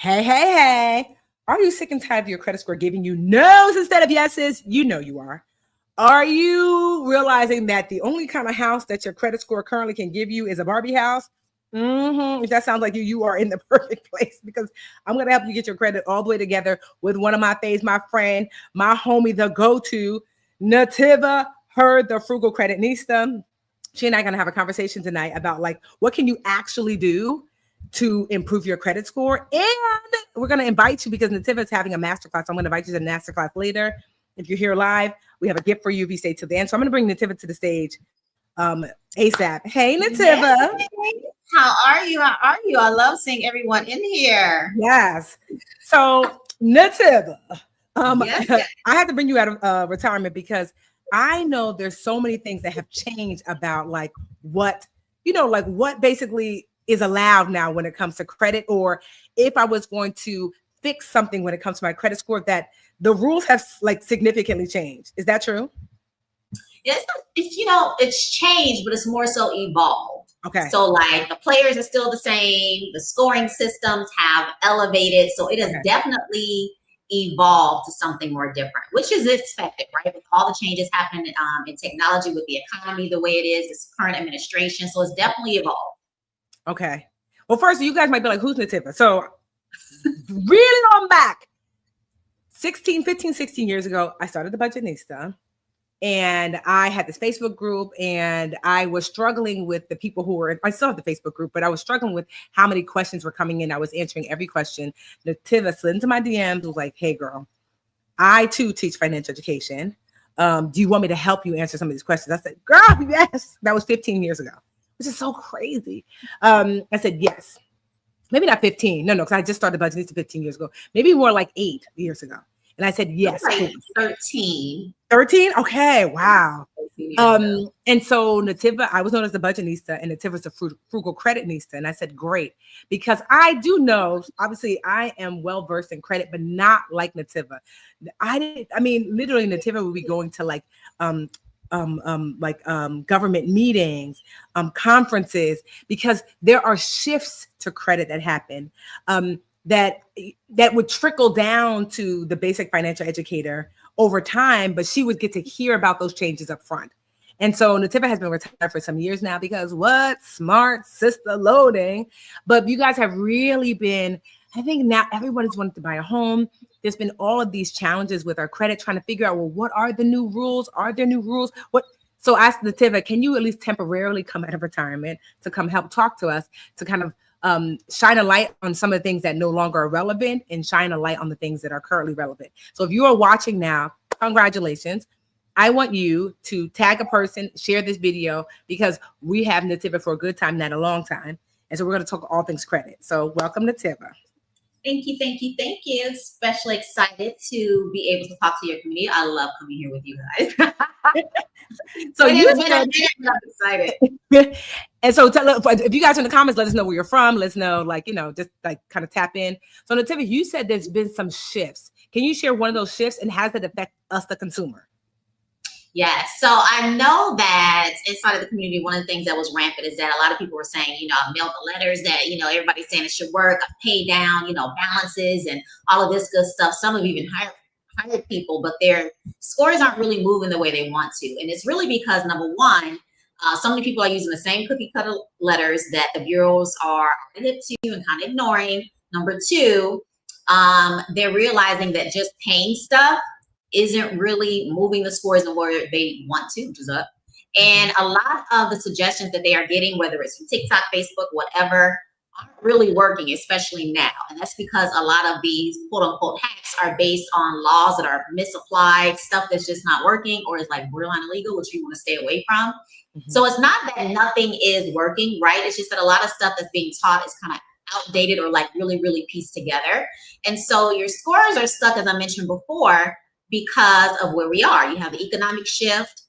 Hey, hey, hey. Are you sick and tired of your credit score giving you no's instead of yeses? You know you are. Are you realizing that the only kind of house that your credit score currently can give you is a Barbie house? If that sounds like you are in the perfect place, because I'm going to help you get your credit all the way together with one of my faves, my friend, my homie, the go-to, Nativa Heard, the frugal creditnista. She and I are going to have a conversation tonight about like, what can you actually do to improve your credit score? And we're going to invite you, because Nativa is having a masterclass. I'm going to invite you to the masterclass later. If you're here live, we have a gift for you if you stay till the end. So I'm going to bring Nativa to the stage ASAP. Hey, Nativa. Hey, how are you? How are you? I love seeing everyone in here. Yes. So Nativa, Yes. I had to bring you out of retirement because I know there's so many things that have changed about like what basically is allowed now when it comes to credit, or if I was going to fix something when it comes to my credit score, that the rules have like significantly changed. Is that true? It's it's changed, but it's more so evolved. Okay. So like the players are still the same. The scoring systems have elevated. So it has definitely evolved to something more different, which is expected, right? With all the changes happening in technology, with the economy the way it is, this current administration. So it's definitely evolved. Okay. Well, first, you guys might be like, who's Nativa? So really on back, 15, 16 years ago, I started the Budgetnista. And I had this Facebook group, and I was struggling with the people who were, I still have the Facebook group, but I was struggling with how many questions were coming in. I was answering every question. Nativa slid into my DMs, was like, hey girl, I too teach financial education. Do you want me to help you answer some of these questions? I said, girl, yes. That was 15 years ago, which is so crazy. I said, yes. Maybe not 15. No, because I just started Budgetnista 15 years ago. Maybe more like 8 years ago. And I said, yes. Like 13. 13? Okay, wow. And so Nativa, I was known as the Budgetnista, and Nativa was the frugal creditnista. And I said, great, because I do know, obviously, I am well versed in credit, but not like Nativa. Literally, Nativa would be going to like government meetings, conferences, because there are shifts to credit that happen. That would trickle down to the basic financial educator over time, but she would get to hear about those changes up front. And so Nativa has been retired for some years now because what? Smart sister loading. But you guys have really been, I think now everyone is wanting to buy a home. There's been all of these challenges with our credit, trying to figure out, well, what are the new rules? Are there new rules? So ask Nativa, can you at least temporarily come out of retirement to come help talk to us, to kind of shine a light on some of the things that no longer are relevant and shine a light on the things that are currently relevant. So if you are watching now, congratulations. I want you to tag a person, share this video, because we have Nativa for a good time, not a long time. And so we're going to talk all things credit. So welcome, Nativa. Thank you, thank you, thank you. Especially excited to be able to talk to your community. I love coming here with you guys. So I'm excited. And so if you guys in the comments, let us know where you're from. Let us know, just like kind of tap in. So Nativa, you said there's been some shifts. Can you share one of those shifts, and how does it affect us, the consumer? Yes. So I know that inside of the community, one of the things that was rampant is that a lot of people were saying, I've mailed the letters that, everybody's saying it should work. I've paid down, balances and all of this good stuff. Some have even hired people, but their scores aren't really moving the way they want to. And it's really because, number one, so many people are using the same cookie cutter letters that the bureaus are hip to and kind of ignoring. Number two, they're realizing that just paying stuff isn't really moving the scores in where they want to, which is up. And a lot of the suggestions that they are getting, whether it's from TikTok, Facebook, whatever, aren't really working, especially now. And that's because a lot of these quote unquote hacks are based on laws that are misapplied, stuff that's just not working, or is like borderline illegal, which you want to stay away from. So it's not that nothing is working, right? It's just that a lot of stuff that's being taught is kind of outdated or like really, really pieced together. And so your scores are stuck, as I mentioned before, because of where we are. You have the economic shift,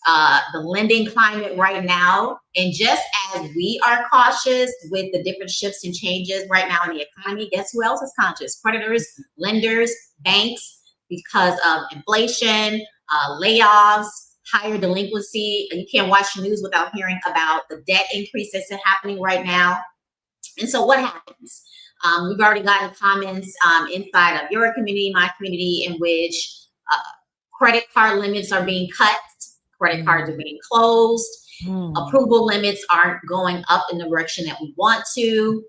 the lending climate right now. And just as we are cautious with the different shifts and changes right now in the economy, guess who else is conscious? Creditors, lenders, banks, because of inflation, layoffs, higher delinquency. And you can't watch the news without hearing about the debt increase that's happening right now. And so what happens? We've already gotten comments inside of your community, my community, in which credit card limits are being cut, credit cards are being closed, approval limits aren't going up in the direction that we want to.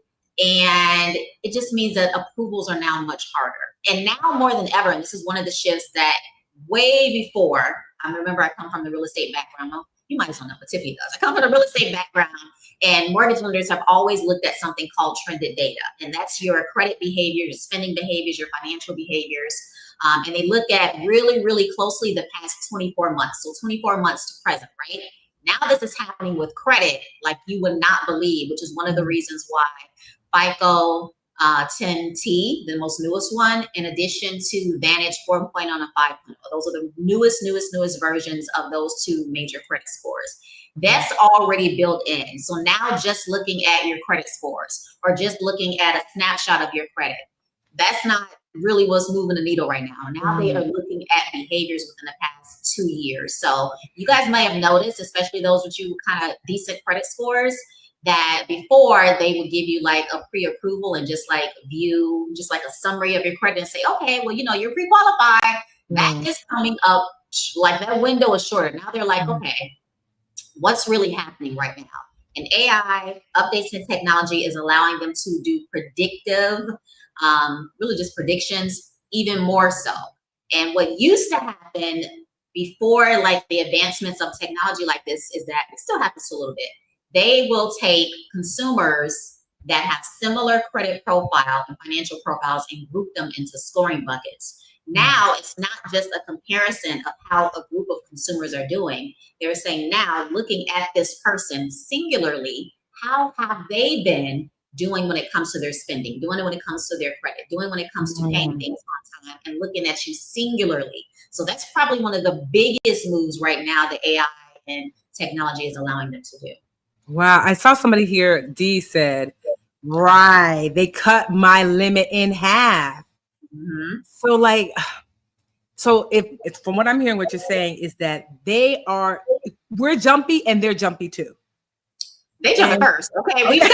And it just means that approvals are now much harder. And now more than ever, and this is one of the shifts that way before, I remember I come from the real estate background. Well, you might as well know what Tiffany does. I come from the real estate background, and mortgage lenders have always looked at something called trended data. And that's your credit behavior, your spending behaviors, your financial behaviors. And they look at really, really closely the past 24 months. So 24 months to present, right? Now this is happening with credit like you would not believe, which is one of the reasons why FICO 10T, the most newest one, in addition to Vantage 4.0 and 5.0. Those are the newest versions of those two major credit scores. That's already built in. So now just looking at your credit scores or just looking at a snapshot of your credit, that's not really what's moving the needle right now. Now they are looking at behaviors within the past 2 years. So you guys may have noticed, especially those with you kind of decent credit scores, that before they would give you like a pre-approval and just like view just like a summary of your credit and say, okay, well, you know, you're pre-qualified. That is coming up, like that window is shorter. Now they're like, okay, what's really happening right now? And AI updates in technology is allowing them to do predictive, really just predictions, even more so. And what used to happen before like the advancements of technology like this is that it still happens a little bit. They will take consumers that have similar credit profile and financial profiles and group them into scoring buckets. Now it's not just a comparison of how a group of consumers are doing. They're saying now, looking at this person singularly, how have they been doing when it comes to their spending, doing it when it comes to their credit, doing when it comes to paying things on time, and looking at you singularly. So that's probably one of the biggest moves right now that AI and technology is allowing them to do. Wow. I saw somebody here, D said, right, they cut my limit in half. So like, so if it's from what I'm hearing, what you're saying is that we're jumpy and they're jumpy too. They jump first. Okay. We and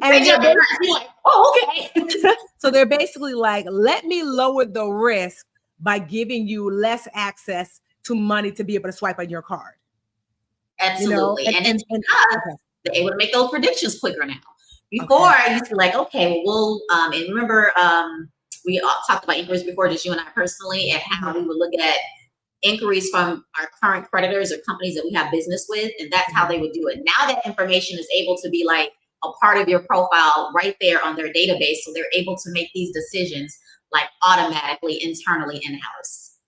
they jump first. You're like, oh, okay. So they're basically like, let me lower the risk by giving you less access to money to be able to swipe on your card. Absolutely. You know? And it's because they're able to make those predictions quicker now. Before I used to be like, okay, well, and remember, we all talked about inquiries before, just you and I personally, and how we would look at inquiries from our current creditors or companies that we have business with, and that's how they would do it. Now that information is able to be like a part of your profile right there on their database, so they're able to make these decisions like automatically internally in-house.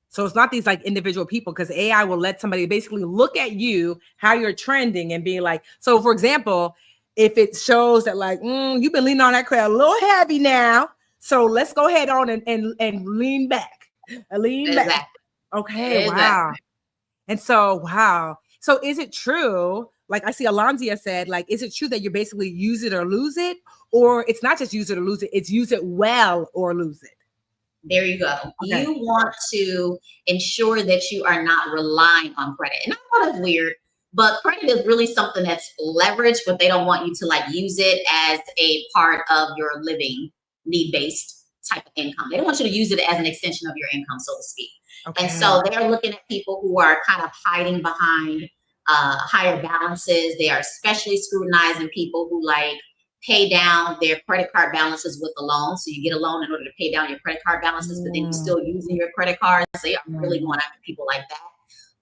So it's not these like individual people, because AI will let somebody basically look at you, how you're trending, and be like, so for example, if it shows that like, you've been leaning on that credit a little heavy now, so let's go ahead on and lean back. Back. Okay, exactly. Wow. And so, wow. So is it true, like I see Alonzia said, like, is it true that you basically use it or lose it? Or it's not just use it or lose it, it's use it well or lose it? There you go. Okay. You want to ensure that you are not relying on credit. And I know that's weird, but credit is really something that's leveraged, but they don't want you to like use it as a part of your living need-based type of income. They don't want you to use it as an extension of your income, so to speak. Okay. And so they're looking at people who are kind of hiding behind higher balances. They are especially scrutinizing people who like pay down their credit card balances with a loan. So you get a loan in order to pay down your credit card balances, but then you're still using your credit cards. So they are really going after people like that.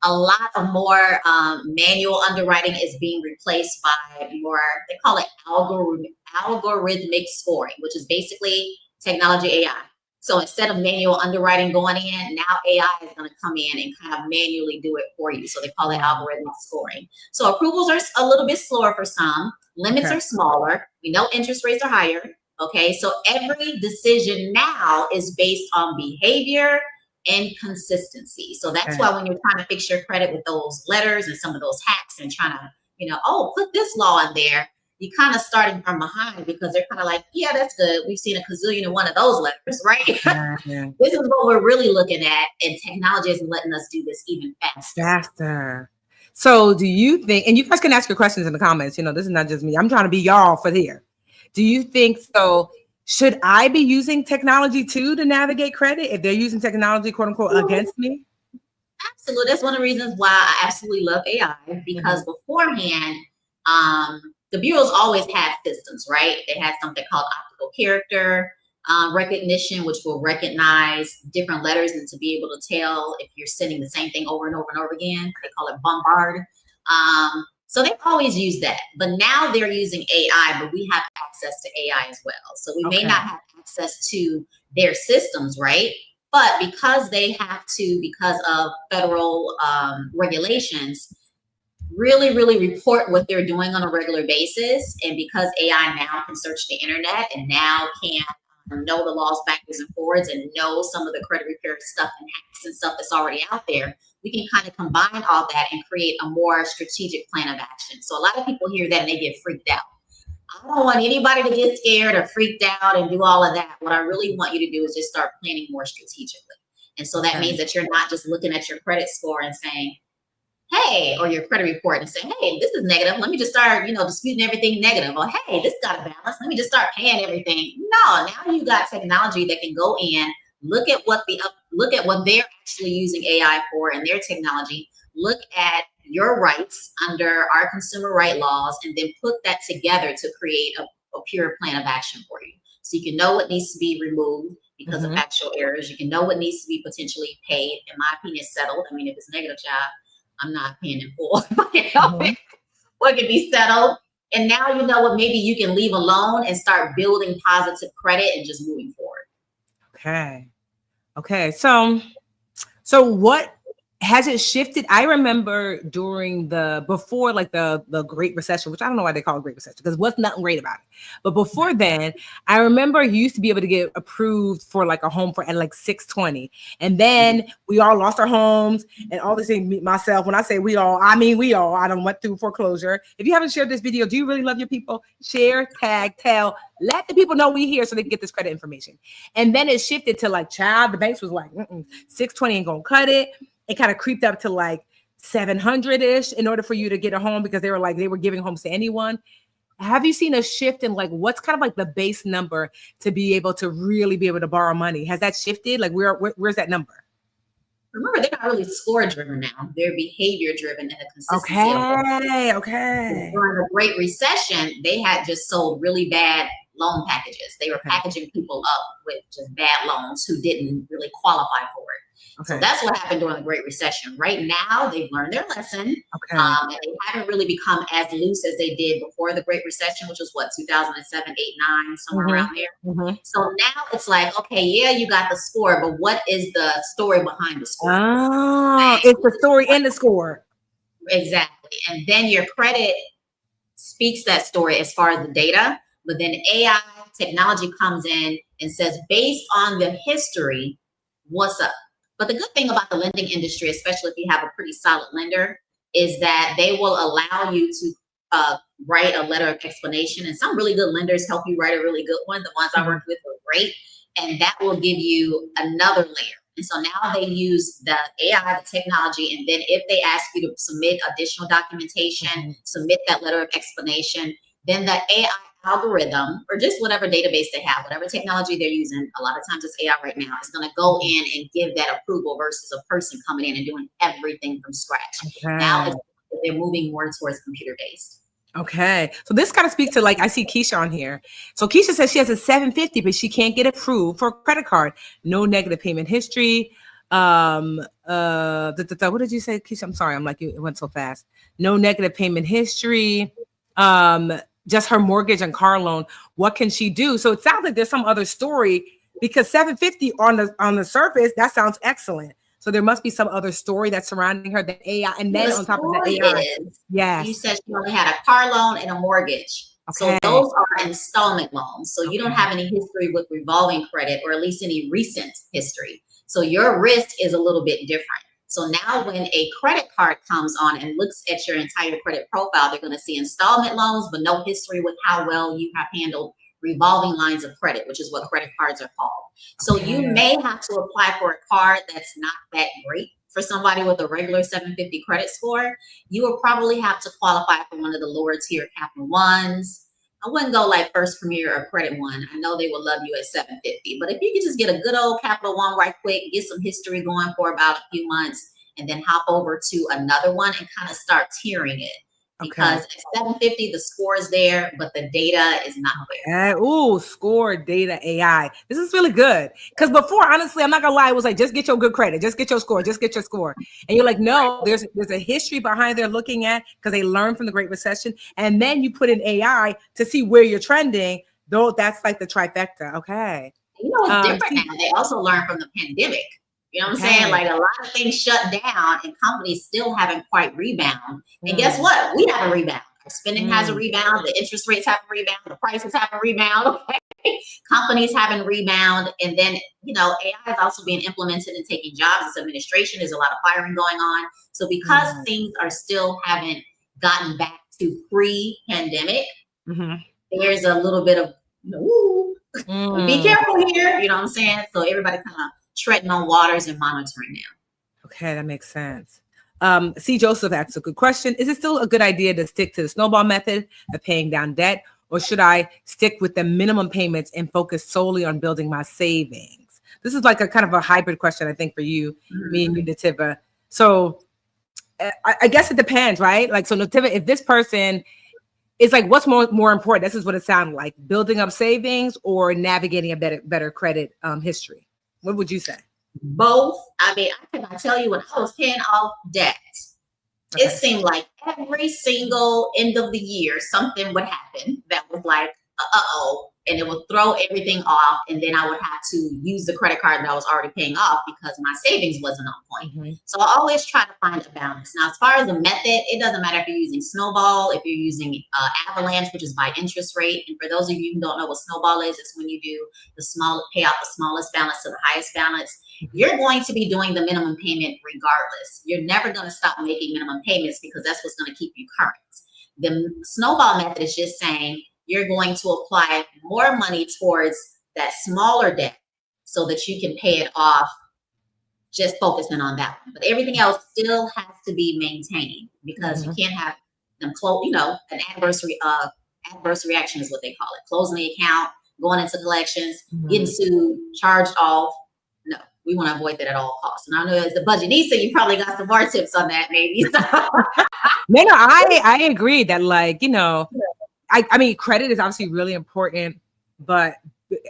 A lot of more manual underwriting is being replaced by more, they call it algorithmic scoring, which is basically technology AI. So instead of manual underwriting going in, now AI is going to come in and kind of manually do it for you. So they call it algorithmic scoring. So approvals are a little bit slower for some. Limits are smaller. We know interest rates are higher. Okay. So every decision now is based on behavior and consistency. So that's why when you're trying to fix your credit with those letters and some of those hacks and trying to, you know, oh, put this law in there, you kind of starting from behind because they're kind of like, yeah, that's good. We've seen a gazillion and one of those letters, right? This is what we're really looking at. And technology is letting us do this even faster. So do you think, and you guys can ask your questions in the comments, this is not just me. I'm trying to be y'all for here. Do you think so? Should I be using technology too to navigate credit if they're using technology, quote unquote, against me? Absolutely. That's one of the reasons why I absolutely love AI, because beforehand, the bureaus always had systems, right? They had something called optical character recognition, which will recognize different letters and to be able to tell if you're sending the same thing over and over and over again. They call it bombard. So they've always used that, but now they're using AI, but we have access to AI as well. So we may not have access to their systems, right? But because they have to, because of federal regulations, really report what they're doing on a regular basis. And because AI now can search the internet and now can know the laws backwards and forwards and know some of the credit repair stuff and hacks and stuff that's already out there, we can kind of combine all that and create a more strategic plan of action. So a lot of people hear that and they get freaked out. I don't want anybody to get scared or freaked out and do all of that. What I really want you to do is just start planning more strategically. And so that means that you're not just looking at your credit score and saying, hey, or your credit report and say, hey, this is negative. Let me just start, disputing everything negative. Or, hey, this got a balance. Let me just start paying everything. No, now you got technology that can go in, look at what they're actually using AI for and their technology, look at your rights under our consumer right laws, and then put that together to create a pure plan of action for you. So you can know what needs to be removed because of actual errors. You can know what needs to be potentially paid. In my opinion, settled. I mean, if it's negative, child, I'm not paying in full. What can be settled? And now you know what maybe you can leave alone and start building positive credit and just moving forward. Okay. So what has it shifted? I remember before the Great Recession, which I don't know why they call it Great Recession, because what's nothing great about it. But before then, I remember you used to be able to get approved for like a home at like 620. And then we all lost our homes and all this thing. Myself, when I say we all, I mean we all. I done went through foreclosure. If you haven't shared this video, do you really love your people? Share, tag, tell. Let the people know we here so they can get this credit information. And then it shifted to like, child, the banks was like, 620 ain't gonna cut it. It kind of creeped up to like 700-ish in order for you to get a home, because they were giving homes to anyone. Have you seen a shift in like what's kind of like the base number to be able to really be able to borrow money? Has that shifted? Like where's that number? Remember, they're not really score driven now. They're behavior driven and the consistency. Okay. During the Great Recession, they had just sold really bad loan packages. They were packaging people up with just bad loans who didn't really qualify for it. So that's what happened during the Great Recession. Right now, they've learned their lesson. And they haven't really become as loose as they did before the Great Recession, which was 2007, 8, 9, somewhere around there. So now it's like, okay, yeah, you got the score, but what is the story behind the score? Oh, it's the story in the score. Exactly. And then your credit speaks that story as far as the data, but then AI technology comes in and says, based on the history, what's up? But the good thing about the lending industry, especially if you have a pretty solid lender, is that they will allow you to write a letter of explanation. And some really good lenders help you write a really good one. The ones I worked with were great. And that will give you another layer. And so now they use the AI, the technology, and then if they ask you to submit additional documentation, submit that letter of explanation, then the AI algorithm, or just whatever database they have, whatever technology they're using, a lot of times it's AI right now, is going to go in and give that approval versus a person coming in and doing everything from scratch. Now they're moving more towards computer-based. Okay. So this kind of speaks to, like, I see Keisha on here. So Keisha says she has a 750, but she can't get approved for a credit card. No negative payment history. What did you say, Keisha? I'm sorry. I'm like, it went so fast. No negative payment history. Just her mortgage and car loan. What can she do? So it sounds like there's some other story, because 750 on the surface, that sounds excellent. So there must be some other story that's surrounding her, that AI, and then on top of that AI. You said she only had a car loan and a mortgage. So those are installment loans. So you don't have any history with revolving credit, or at least any recent history. So your risk is a little bit different. So now when a credit card comes on and looks at your entire credit profile, they're going to see installment loans, but no history with how well you have handled revolving lines of credit, which is what credit cards are called. So you may have to apply for a card that's not that great, for somebody with a regular 750 credit score, you will probably have to qualify for one of the lower tier Capital Ones. I wouldn't go like First Premier or Credit One. I know they will love you at 750, but if you could just get a good old Capital One right quick, get some history going for about a few months, and then hop over to another one and kind of start tiering it. Because at 750, the score is there, but the data is not there. Ooh, score data AI. This is really good. Because before, honestly, I'm not gonna lie, it was like, just get your good credit, just get your score, just get your score. And you're like, no, there's a history behind they're looking at, because they learned from the Great Recession. And then you put in AI to see where you're trending, though that's like the trifecta. Okay. You know, it's different now. They also learned from the pandemic. You know what I'm saying? Like, a lot of things shut down and companies still haven't quite rebound. And guess what? We have a rebound. Our spending has a rebound. The interest rates have a rebound. The prices have a rebound. Okay? Companies have a rebound. And then, you know, AI is also being implemented and taking jobs as administration. There's a lot of firing going on. So because things are still haven't gotten back to pre-pandemic, there's a little bit of, be careful here. You know what I'm saying? So everybody kind of treading on waters and monitoring now. Okay, that makes sense. C. Joseph asks a good question. Is it still a good idea to stick to the snowball method of paying down debt, or should I stick with the minimum payments and focus solely on building my savings? This is like a kind of a hybrid question, I think, for you, me and you, Nativa. So I guess it depends, right? Like, so Nativa, if this person is like, what's more important? This is what it sounded like: building up savings or navigating a better credit history. What would you say? Both. I mean, I cannot tell you, when I was paying off debt, it seemed like every single end of the year, something would happen that was like, and it would throw everything off. And then I would have to use the credit card that I was already paying off because my savings wasn't on point. So I always try to find a balance. Now, as far as the method, it doesn't matter if you're using Snowball, if you're using Avalanche, which is by interest rate. And for those of you who don't know what Snowball is, it's when you do pay out the smallest balance to the highest balance. You're going to be doing the minimum payment regardless. You're never going to stop making minimum payments because that's what's going to keep you current. The Snowball method is just saying you're going to apply more money towards that smaller debt so that you can pay it off, just focusing on that one. But everything else still has to be maintained, because you can't have them close, you know, an adverse reaction is what they call it. Closing the account, going into collections, getting sued, charged off. No, we want to avoid that at all costs. And I know as the Budgetnista, you probably got some more tips on that, maybe. No, I agree that, like, you know, I mean, credit is obviously really important, but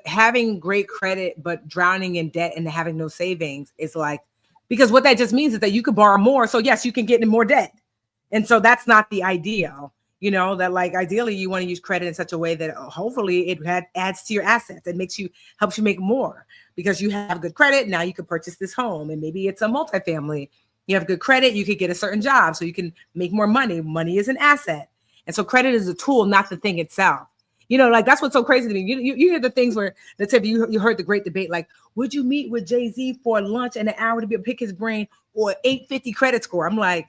having great credit but drowning in debt and having no savings is like, because what that just means is that you could borrow more. So yes, you can get in more debt. And so that's not the ideal, you know, that like ideally you want to use credit in such a way that hopefully it adds to your assets. It helps you make more because you have good credit. Now you can purchase this home, and maybe it's a multifamily. You have good credit, you could get a certain job so you can make more money. Money is an asset. And so credit is a tool, not the thing itself. You know, like that's what's so crazy to me. You hear the things where, let's say you heard the great debate, like, would you meet with Jay-Z for lunch and an hour to be able to pick his brain, or 850 credit score? I'm like,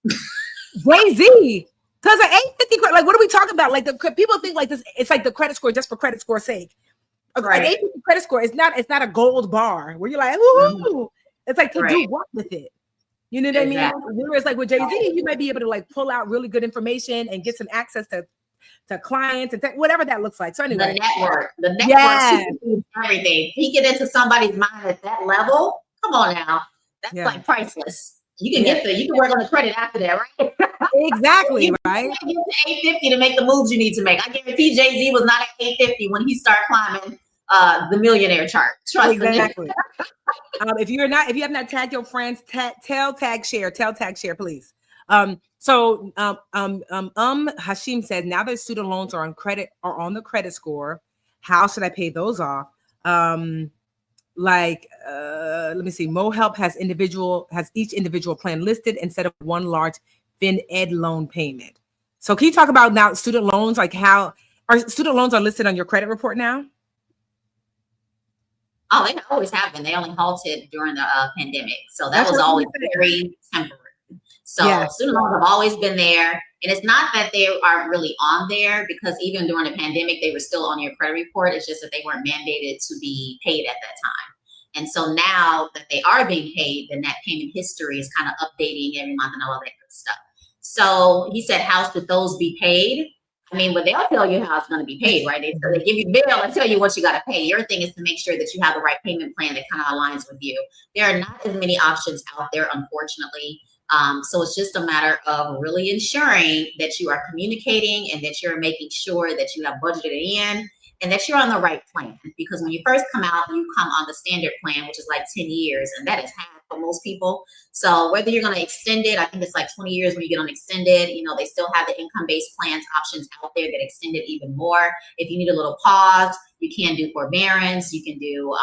Jay-Z, because an 850, like, what are we talking about? Like, the people think like this, it's like the credit score just for credit score's sake. Right. An 850 credit score is not a gold bar where you're like, woohoo. It's like to do what with it? You know what I mean? Whereas like with Jay-Z, you might be able to like pull out really good information and get some access to clients and whatever that looks like. So anyway, the network, everything. He get into somebody's mind at that level. Come on now, that's like priceless. You can you can work on the credit after that, right? Exactly, right. You get to 850 to make the moves you need to make. I guarantee Jay-Z was not at 850 when he started climbing the millionaire chart. Trust me. If you have not tagged your friends, tag share, please. Hashim said, now that student loans are on the credit score, how should I pay those off? Let me see. MoHelp has each individual plan listed instead of one large FinEd loan payment. So can you talk about now student loans, like how our student loans are listed on your credit report now? Oh, they always have been. They only halted during the pandemic. So that was always very temporary. So student loans have always been there. And it's not that they aren't really on there, because even during the pandemic, they were still on your credit report. It's just that they weren't mandated to be paid at that time. And so now that they are being paid, then that payment history is kind of updating every month and all of that good stuff. So he said, how should those be paid? I mean, but they'll tell you how it's going to be paid, right? They give you the bill and tell you what you got to pay. Your thing is to make sure that you have the right payment plan that kind of aligns with you. There are not as many options out there, unfortunately. So it's just a matter of really ensuring that you are communicating and that you're making sure that you have budgeted in and that you're on the right plan. Because when you first come out, you come on the standard plan, which is like 10 years, and that is half for most people. So whether you're going to extend it, I think it's like 20 years when you get on extended, they still have the income-based plans options out there that extend it even more. If you need a little pause, you can do forbearance. You can do,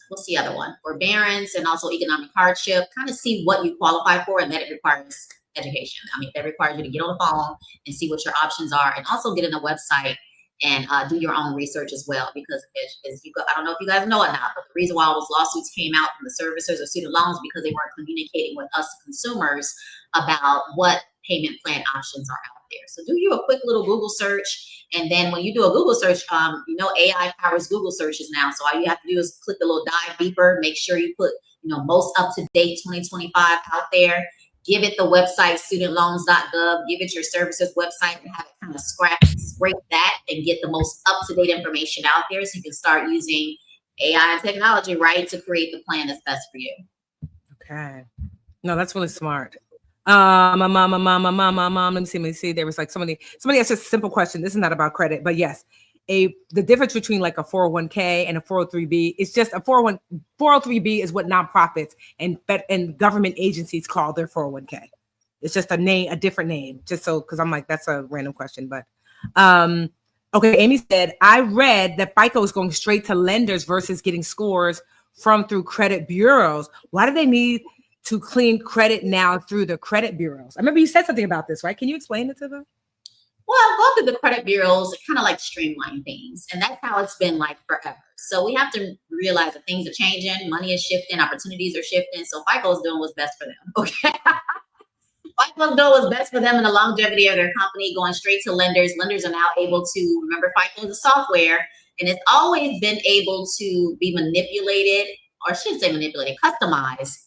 what's the other one? Forbearance and also economic hardship. Kind of see what you qualify for, and that it requires education. I mean, that requires you to get on the phone and see what your options are, and also get in the website and do your own research as well. Because as you go, I don't know if you guys know it now, but the reason why all those lawsuits came out from the servicers of student loans because they weren't communicating with us consumers about what payment plan options are out there. So do you a quick little Google search, and then when you do a Google search, AI powers Google searches now. So all you have to do is click the little dive deeper, make sure you put most up to date 2025 out there. Give it the website studentloans.gov, give it your services website, and have it kind of scrape that and get the most up-to-date information out there so you can start using AI and technology, right, to create the plan that's best for you. Okay. No, that's really smart. Let me see. There was like somebody asked a simple question. This is not about credit, but yes. The difference between like a 401k and a 403b is just 403b is what nonprofits and government agencies call their 401k. It's just a different name, just so, because I'm like, that's a random question. But okay, Amy said, I read that FICO is going straight to lenders versus getting scores through credit bureaus. Why do they need to clean credit now through the credit bureaus? I remember you said something about this, right? Can you explain it to them? Well, go through the credit bureaus, kind of like streamline things. And that's how it's been like forever. So we have to realize that things are changing, money is shifting, opportunities are shifting. So FICO is doing what's best for them. Okay. FICO is doing what's best for them in the longevity of their company, going straight to lenders. Lenders are now able to, remember, FICO is a software, and it's always been able to be manipulated, or I shouldn't say manipulated, customized,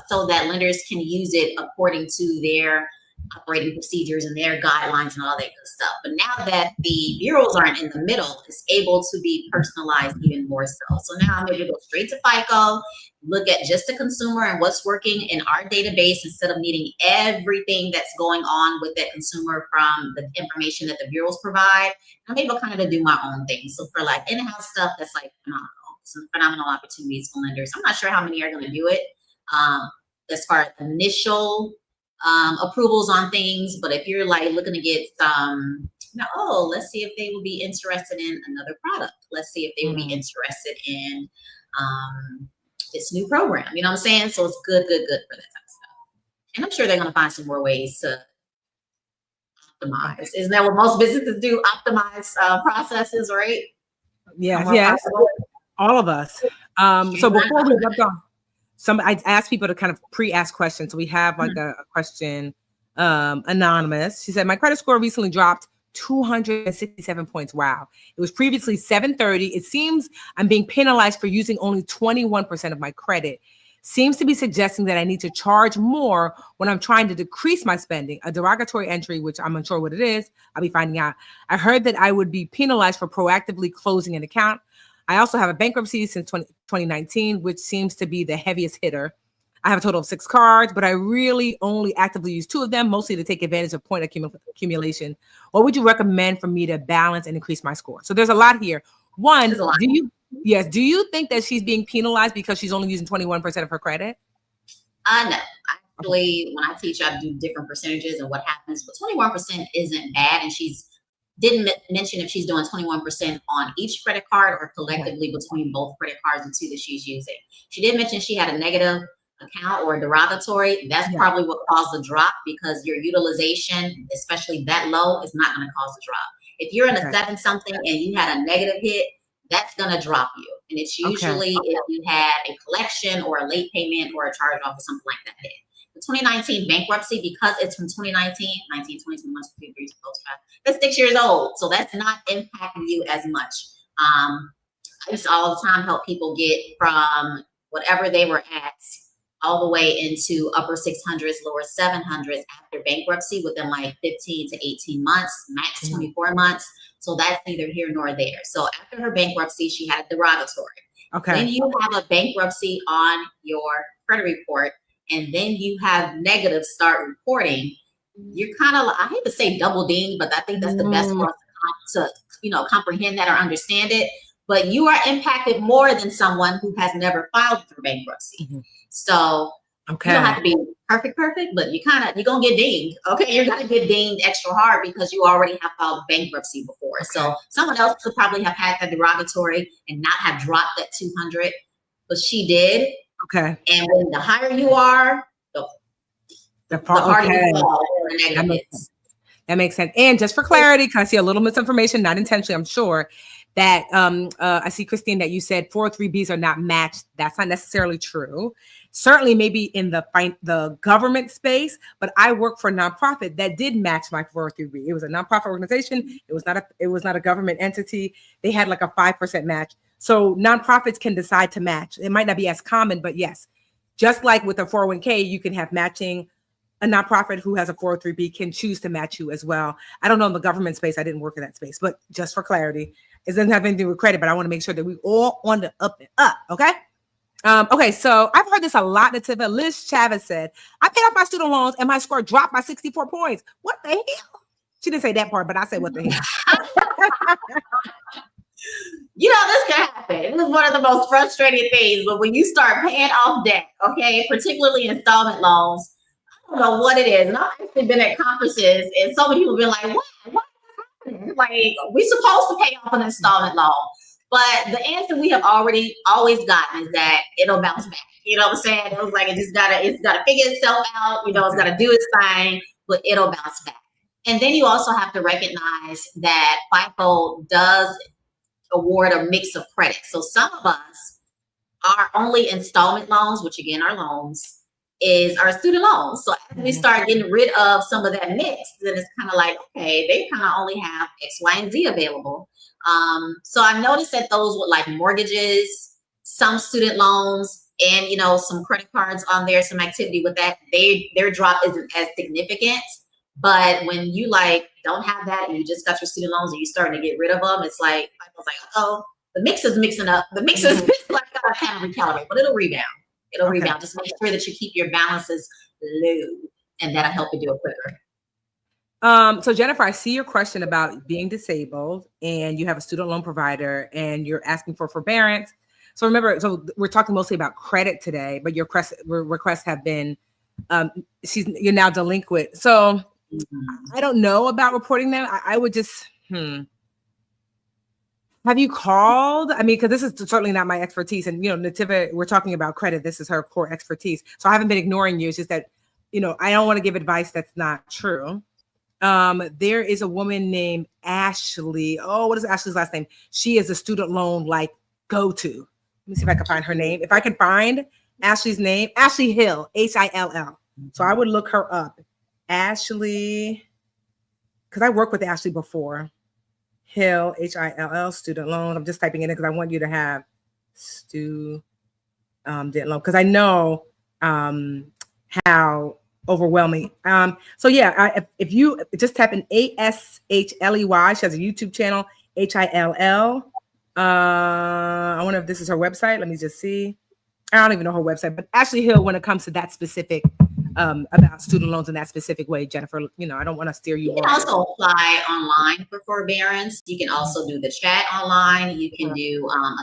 so that lenders can use it according to their operating procedures and their guidelines and all that good stuff. But now that the bureaus aren't in the middle, it's able to be personalized even more so. So now I'm able to go straight to FICO, look at just the consumer and what's working in our database instead of needing everything that's going on with that consumer from the information that the bureaus provide. I'm able kind of to do my own thing. So for like in-house stuff, that's like phenomenal. Some phenomenal opportunities for lenders. I'm not sure how many are going to do it as far as initial approvals on things, but if you're like looking to get some, let's see if they will be interested in another product. Let's see if they will be interested in this new program. You know what I'm saying? So it's good for that type of stuff. And I'm sure they're going to find some more ways to optimize. Isn't that what most businesses do? Optimize processes, right? Yes. All of us. So before we jumped on, I asked people to kind of pre-ask questions. So we have like a question, anonymous. She said, my credit score recently dropped 267 points. Wow. It was previously 730. It seems I'm being penalized for using only 21% of my credit. Seems to be suggesting that I need to charge more when I'm trying to decrease my spending. A derogatory entry, which I'm unsure what it is. I'll be finding out. I heard that I would be penalized for proactively closing an account. I also have a bankruptcy since 2019, which seems to be the heaviest hitter. I have a total of 6 cards, but I really only actively use 2 of them, mostly to take advantage of point accumulation. What would you recommend for me to balance and increase my score? So there's a lot here. One, do you think that she's being penalized because she's only using 21% of her credit? No. Actually, when I teach, I do different percentages and what happens, but 21% isn't bad, and she's didn't mention if she's doing 21% on each credit card or collectively between both credit cards and 2 that she's using. She did mention she had a negative account or a derogatory. That's probably what caused the drop, because your utilization, especially that low, is not going to cause a drop. If you're in a 7-something and you had a negative hit, that's going to drop you. And it's usually if you had a collection or a late payment or a charge off or something like that hit. The 2019 bankruptcy, because it's from 2019, 19, 20, 21, 22, 23, 24, 25, that's 6 years old. So that's not impacting you as much. used to all the time help people get from whatever they were at all the way into upper 600s, lower 700s after bankruptcy within like 15 to 18 months, max 24 months. So that's neither here nor there. So after her bankruptcy, she had a derogatory. Okay. Then you have a bankruptcy on your credit report, and then you have negative start reporting. You're kind of, I hate to say double ding, but I think that's the best for us to comprehend that or understand it. But you are impacted more than someone who has never filed for bankruptcy. So you don't have to be perfect, but you're gonna get dinged. Okay, you're gonna get dinged extra hard because you already have filed bankruptcy before. So someone else could probably have had that derogatory and not have dropped that 200, but she did. Okay. And when the higher you are, the harder you fall for the negative hits. That makes sense. And just for clarity, because I see a little misinformation, not intentionally, I'm sure, that I see, Christine, that you said 403Bs are not matched. That's not necessarily true. Certainly maybe in the government space, but I work for a nonprofit that did match my 403B. It was a nonprofit organization. It was not a government entity. They had like a 5% match. So nonprofits can decide to match. It might not be as common, but yes, just like with a 401k, you can have matching. A nonprofit who has a 403B can choose to match you as well. I don't know in the government space. I didn't work in that space, but just for clarity, it doesn't have anything to do with credit, but I want to make sure that we all on the up and up. Okay. Okay. So I've heard this a lot. Nativa. Liz Chavez said, I paid off my student loans and my score dropped by 64 points. What the hell? She didn't say that part, but I said, what the hell? This can happen. This is one of the most frustrating things, but when you start paying off debt, okay, particularly installment loans, I don't know what it is. And I've actually been at conferences and so many people have been like, what is happening? Like, we're supposed to pay off an installment loan. But the answer we have always gotten is that it'll bounce back. You know what I'm saying? It was like, it's gotta figure itself out. It's gotta do its thing, but it'll bounce back. And then you also have to recognize that FICO does award a mix of credit. So some of us, our only installment loans, which again are loans, is our student loans. So as we start getting rid of some of that mix, then it's kind of like, okay, they kind of only have X, Y, and Z available. So I've noticed that those with like mortgages, some student loans, and some credit cards on there, some activity with that, their drop isn't as significant. But when you don't have that and you just got your student loans and you're starting to get rid of them, it's like, I was like, oh, the mix is mixing up. The mix is like gotta kind of recalibrate, but it'll rebound. It'll rebound. Just make sure that you keep your balances low, and that'll help you do it quicker. So Jennifer, I see your question about being disabled and you have a student loan provider and you're asking for forbearance. So remember, we're talking mostly about credit today, but your requests have been, you're now delinquent. So I don't know about reporting them. I would just, have you called? I mean, because this is certainly not my expertise. And, Nativa, we're talking about credit. This is her core expertise. So I haven't been ignoring you. It's just that, I don't want to give advice that's not true. There is a woman named Ashley. Oh, what is Ashley's last name? She is a student loan go-to. Let me see if I can find her name. If I can find Ashley's name, Ashley Hill, Hill. So I would look her up. Ashley, because I worked with Ashley before. Hill, Hill, student loans. I'm just typing in it because I want you to have student loan, because I know how overwhelming. So yeah, if you just type in ASHLEY, she has a YouTube channel, HILL. I wonder if this is her website. Let me just see. I don't even know her website, but Ashley Hill, when it comes to that specific about student loans in that specific way, Jennifer, I don't want to steer you. You can also apply online for forbearance. You can also do the chat online. You can do a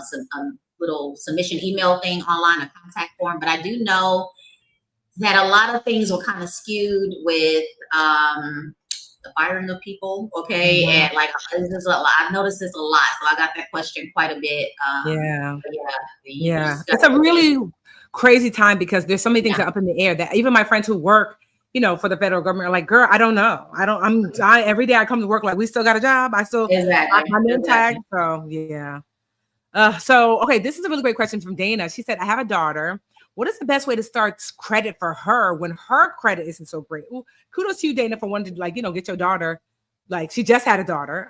little submission email thing online, a contact form. But I do know that a lot of things were kind of skewed with the firing of people. Okay. And I've noticed this a lot. So I got that question quite a bit. Yeah. It's a really crazy time because there's so many things that are up in the air that even my friends who work, for the federal government are like, girl, I don't know. Every day I come to work like, we still got a job. I'm intact. So yeah. Okay. This is a really great question from Dana. She said, I have a daughter. What is the best way to start credit for her when her credit isn't so great? Ooh, kudos to you, Dana, for wanting to get your daughter. She just had a daughter.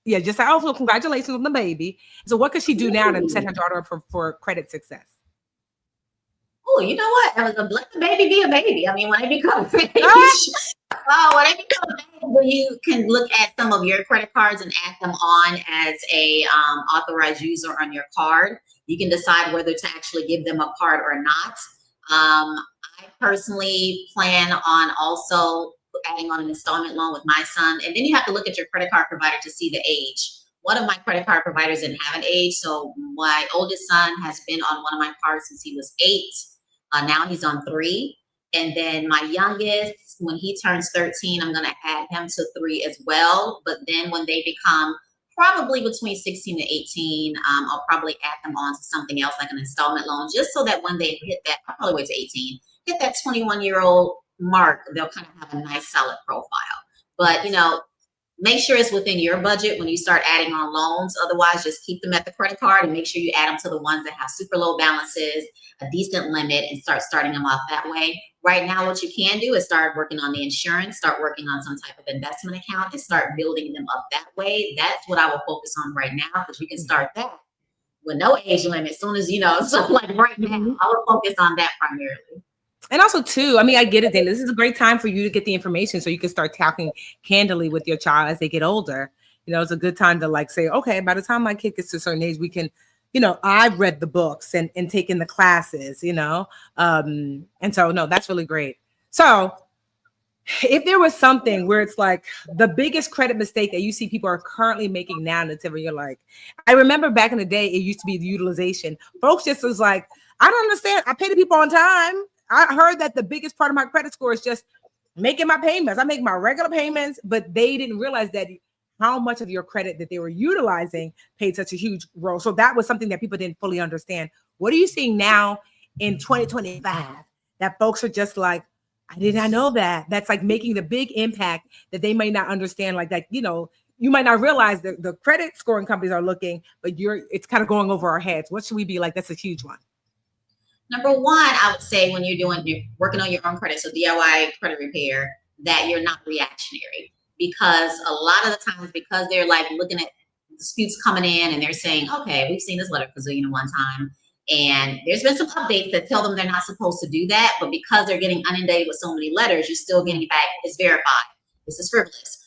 Yeah, just say, oh, well, congratulations on the baby. So what could she do now to set her daughter up for credit success? Oh, you know what? Let the baby be a baby. I mean, when they become of age, when they become of age, you can look at some of your credit cards and add them on as a authorized user on your card. You can decide whether to actually give them a card or not. I personally plan on also adding on an installment loan with my son. And then you have to look at your credit card provider to see the age. One of my credit card providers didn't have an age. So my oldest son has been on one of my cards since he was 8. Now he's on 3. And then my youngest, when he turns 13, I'm going to add him to 3 as well. But then when they become probably between 16 and 18, I'll probably add them on to something else like an installment loan, just so that when they hit that, I'll probably wait to 18, hit that 21-year-old mark, they'll kind of have a nice solid profile. But, make sure it's within your budget when you start adding on loans. Otherwise, just keep them at the credit card and make sure you add them to the ones that have super low balances, a decent limit, and start starting them off that way. Right now, what you can do is start working on the insurance, start working on some type of investment account, and start building them up that way. That's what I will focus on right now, because you can start that with no age limit as soon as, so like right now, I will focus on that primarily. And also, too, I mean, I get it, Dana. This is a great time for you to get the information so you can start talking candidly with your child as they get older. It's a good time to like say, okay, by the time my kid gets to a certain age, we can, I've read the books and taken the classes, and so, no, that's really great. So if there was something where it's like the biggest credit mistake that you see people are currently making now, Nativa, you're like, I remember back in the day, it used to be the utilization. Folks just was like, I don't understand. I pay the people on time. I heard that the biggest part of my credit score is just making my payments. I make my regular payments, but they didn't realize that how much of your credit that they were utilizing played such a huge role. So that was something that people didn't fully understand. What are you seeing now in 2025 that folks are just like, I did not know that? That's like making the big impact that they may not understand, like that, you might not realize that the credit scoring companies are looking, but it's kind of going over our heads. What should we be like? That's a huge one. Number one, I would say when you're working on your own credit, so DIY credit repair, that you're not reactionary. Because a lot of the times, because they're like looking at disputes coming in and they're saying, okay, we've seen this letter gazillion one time, and there's been some updates that tell them they're not supposed to do that, but because they're getting inundated with so many letters, you're still getting back, it's verified, this is frivolous,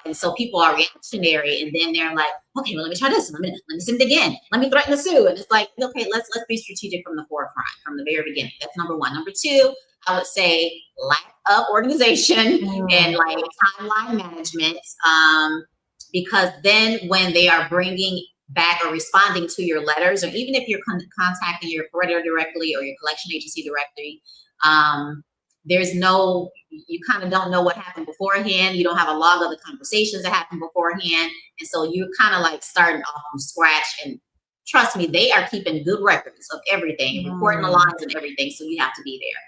and so people are reactionary, and then they're like, okay, well, let me try this, let me send it again, let me threaten to sue, and it's like, okay, let's be strategic from the forefront, from the very beginning. That's number one. Number two, I would say lack of organization and like timeline management, because then when they are bringing back or responding to your letters, or even if you're contacting your creditor directly or your collection agency directly, you kind of don't know what happened beforehand. You don't have a log of the conversations that happened beforehand. And so you're kind of like starting off from scratch. And trust me, they are keeping good records of everything, recording the lines and everything. So you have to be there.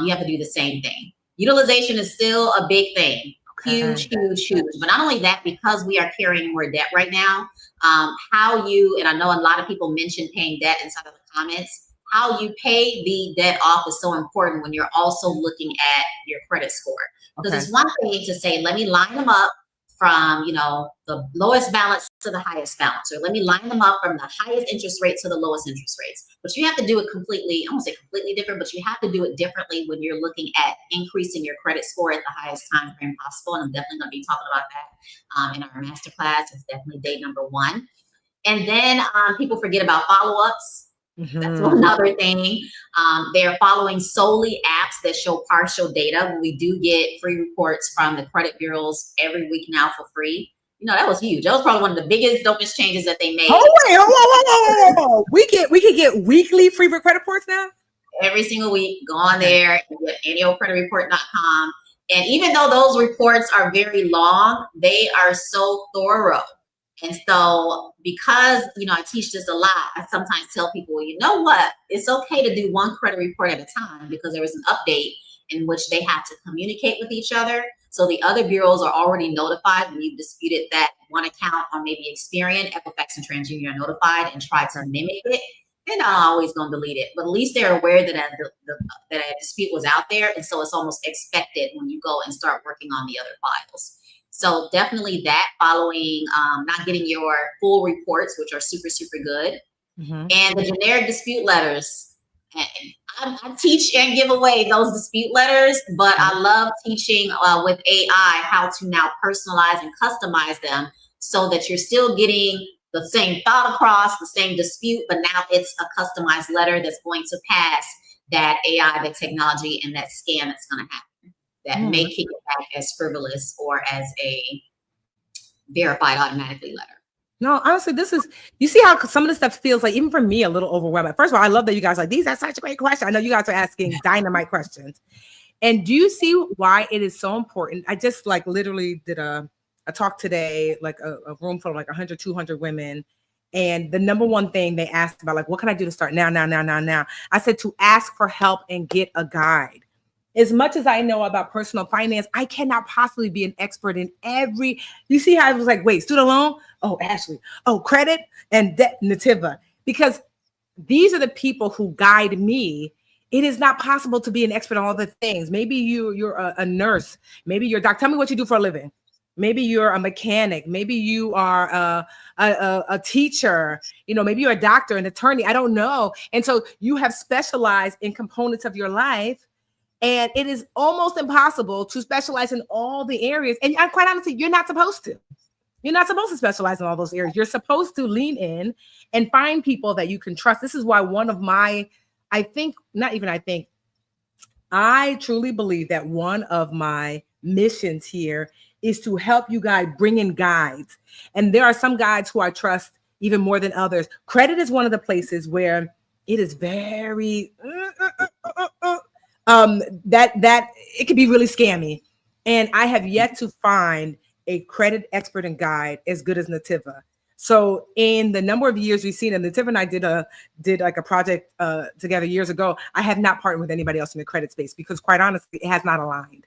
You have to do the same thing. Utilization is still a big thing. Huge. But not only that, because we are carrying more debt right now, and I know a lot of people mentioned paying debt inside of the comments, how you pay the debt off is so important when you're also looking at your credit score. Because it's one thing to say, let me line them up from, the lowest balance to the highest balance, or let me line them up from the highest interest rate to the lowest interest rates. But you have to do it completely, I won't say completely different, but you have to do it differently when you're looking at increasing your credit score at the highest time frame possible. And I'm definitely going to be talking about that in our masterclass. It's definitely day number one. And then people forget about follow-ups. That's another thing. They're following solely apps that show partial data. We do get free reports from the credit bureaus every week now for free. That was huge. That was probably one of the biggest, dopest changes that they made. Oh, wait, we can get weekly free credit reports now? Every single week, go on there and get annualcreditreport.com. And even though those reports are very long, they are so thorough. And so because, I teach this a lot, I sometimes tell people, well, you know what? It's okay to do one credit report at a time, because there was an update in which they have to communicate with each other. So the other bureaus are already notified when you've disputed that one account on maybe Experian, Equifax, and TransUnion are notified and try to mimic it. They're not always going to delete it, but at least they're aware that that a dispute was out there. And so it's almost expected when you go and start working on the other files. So definitely that, following, not getting your full reports, which are super, super good. And the generic dispute letters. And I teach and give away those dispute letters, but I love teaching with AI how to now personalize and customize them so that you're still getting the same thought across, the same dispute, but now it's a customized letter that's going to pass that AI, the technology, and that scam that's going to happen that may kick it back as frivolous or as a verified automatically letter. No, honestly, you see how some of this stuff feels like, even for me, a little overwhelming. First of all, I love that you guys are like, these are such a great question. I know you guys are asking dynamite questions. And do you see why it is so important? I just like literally did a talk today, like a room full of like 100, 200 women. And the number one thing they asked about, like, what can I do to start now? I said to ask for help and get a guide. As much as I know about personal finance, I cannot possibly be an expert in every. You see how I was like, wait, student loan? Oh, Ashley. Oh, credit and debt, Nativa. Because these are the people who guide me. It is not possible to be an expert on all the things. Maybe you're a nurse. Maybe you're a doctor. Tell me what you do for a living. Maybe you're a mechanic. Maybe you are a teacher. You know, maybe you're a doctor, an attorney. I don't know. And so you have specialized in components of your life. And it is almost impossible to specialize in all the areas. And quite honestly, you're not supposed to. You're not supposed to specialize in all those areas. You're supposed to lean in and find people that you can trust. This is why one of my, I truly believe that one of my missions here is to help you guys bring in guides. And there are some guides who I trust even more than others. Credit is one of the places where it is very, that it could be really scammy. And I have yet to find a credit expert and guide as good as Nativa. So in the number of years we've seen, and Nativa and I did like a project together years ago, I have not partnered with anybody else in the credit space because quite honestly, it has not aligned.